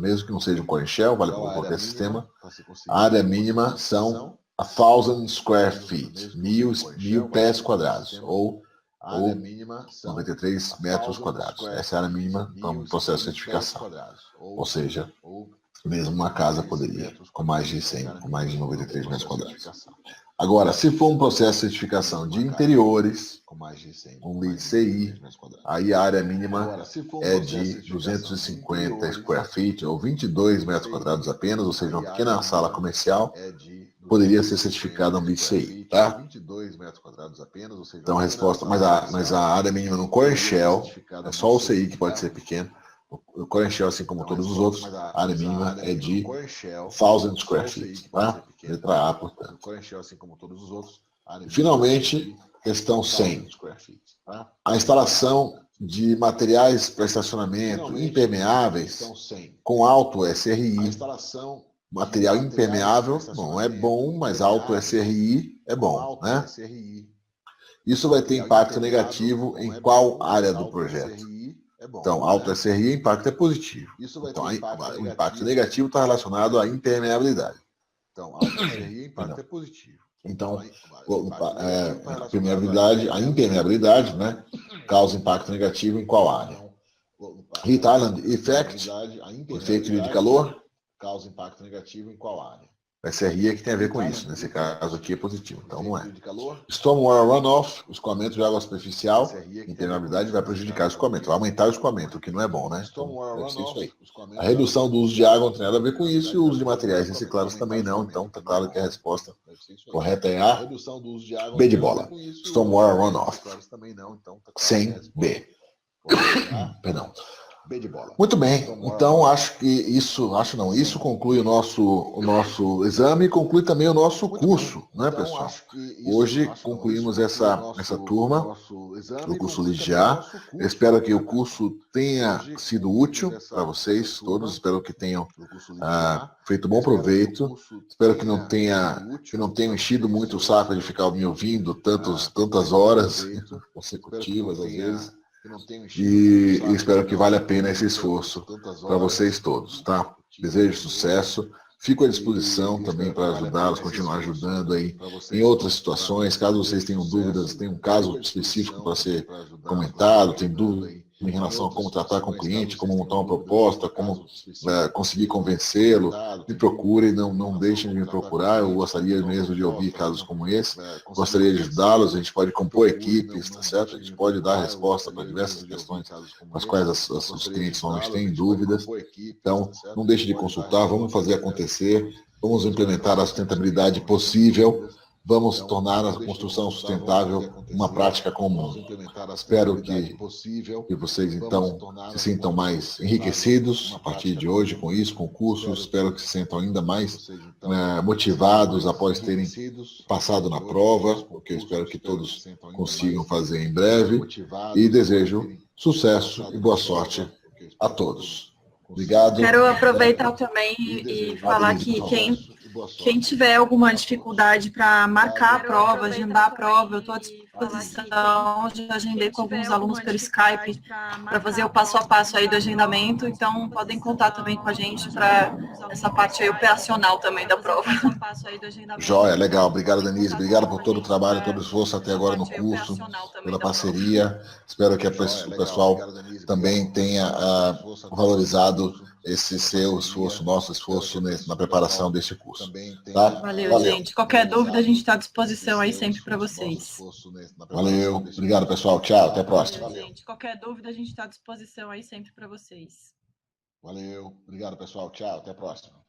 Mesmo que não seja um Core Shell, vale para qualquer sistema. A área mínima são 1.000 square feet, 1.000 pés quadrados, ou 93 metros quadrados. Essa é a área mínima para um processo de certificação. Ou seja, mesmo uma casa poderia, com mais de 100, com mais de 93 metros quadrados. Agora, se for um processo de certificação de interiores, um LEED CI, aí a área mínima é de 250 square feet, ou 22 metros quadrados apenas, ou seja, uma pequena sala comercial, poderia ser certificada um LEED CI, tá? Então a resposta, mas a área mínima no Core Shell, é só o CI que pode ser pequeno. O Core Shell, assim como todos os outros, a área mínima é de 1.000 square feet, tá? Letra A, portanto. Finalmente, questão 100. A instalação de materiais para estacionamento impermeáveis com alto SRI. Material impermeável não é bom, mas alto SRI é bom, né? Isso vai ter impacto negativo em qual área do projeto? Então, alto SRI, impacto é positivo. Então, o impacto negativo está relacionado à impermeabilidade. Então, alto SRI, impacto é positivo. Então, a impermeabilidade, né, causa impacto negativo em qual área? Heat Island Effect, efeito de calor, causa impacto negativo em qual área? O SRI é que tem a ver com isso. Nesse caso aqui é positivo, então não é. Stormwater Runoff, o escoamento de água superficial, impermeabilidade vai prejudicar o escoamento, vai aumentar o escoamento, o que não é bom, né? Então, deve ser isso aí. A redução do uso de água não tem nada a ver com isso, e o uso de materiais recicláveis também não, então está claro que a resposta correta é a B de bola. Stormwater Runoff. Sem B. Perdão. B de bola. Muito bem, então acho que isso conclui o nosso exame e conclui também o nosso curso, né, pessoal? Hoje concluímos essa turma do curso Ligiar. Espero que o curso tenha sido útil para vocês todos, espero que tenham feito bom proveito, espero que não tenham enchido muito o saco de ficar me ouvindo tantas horas consecutivas às vezes. E espero que valha a pena esse esforço para vocês todos, tá? Desejo sucesso. Fico à disposição também para ajudá-los, continuar ajudando aí em outras situações. Caso vocês tenham dúvidas, tem um caso específico para ser comentado, tem dúvida em relação a como tratar com o cliente, como montar uma proposta, como conseguir convencê-lo, me procurem, não deixem de me procurar. Eu gostaria mesmo de ouvir casos como esse, gostaria de ajudá-los. A gente pode compor equipes, tá certo? A gente pode dar resposta para diversas questões com as quais os clientes normalmente têm dúvidas. Então, não deixe de consultar, vamos fazer acontecer, vamos implementar a sustentabilidade possível, vamos tornar a construção sustentável uma prática comum. Espero que vocês, então, se sintam mais enriquecidos a partir de hoje com isso, com o curso. Espero que se sintam ainda mais motivados após terem passado na prova, porque eu espero que todos consigam fazer em breve. E desejo sucesso e boa sorte a todos. Obrigado. Quero aproveitar também e falar que quem tiver alguma dificuldade para marcar a prova, agendar a prova, eu estou à disposição. Já agendei com alguns alunos pelo Skype para fazer o passo a passo aí do agendamento, então podem contar também com a gente para essa parte aí operacional também da prova. Joia, legal. Obrigado, Denise. Obrigado por todo o trabalho, todo o esforço até agora no curso, pela parceria. Espero que o pessoal também tenha valorizado esse seu esforço, nosso esforço na preparação deste curso. Tá? Valeu, gente. Qualquer dúvida, a gente está à disposição aí sempre para vocês. Valeu. Obrigado, pessoal. Tchau. Até a próxima. Valeu, gente. Qualquer dúvida, a gente está à disposição aí sempre para vocês. Valeu. Obrigado, pessoal. Tchau. Até a próxima.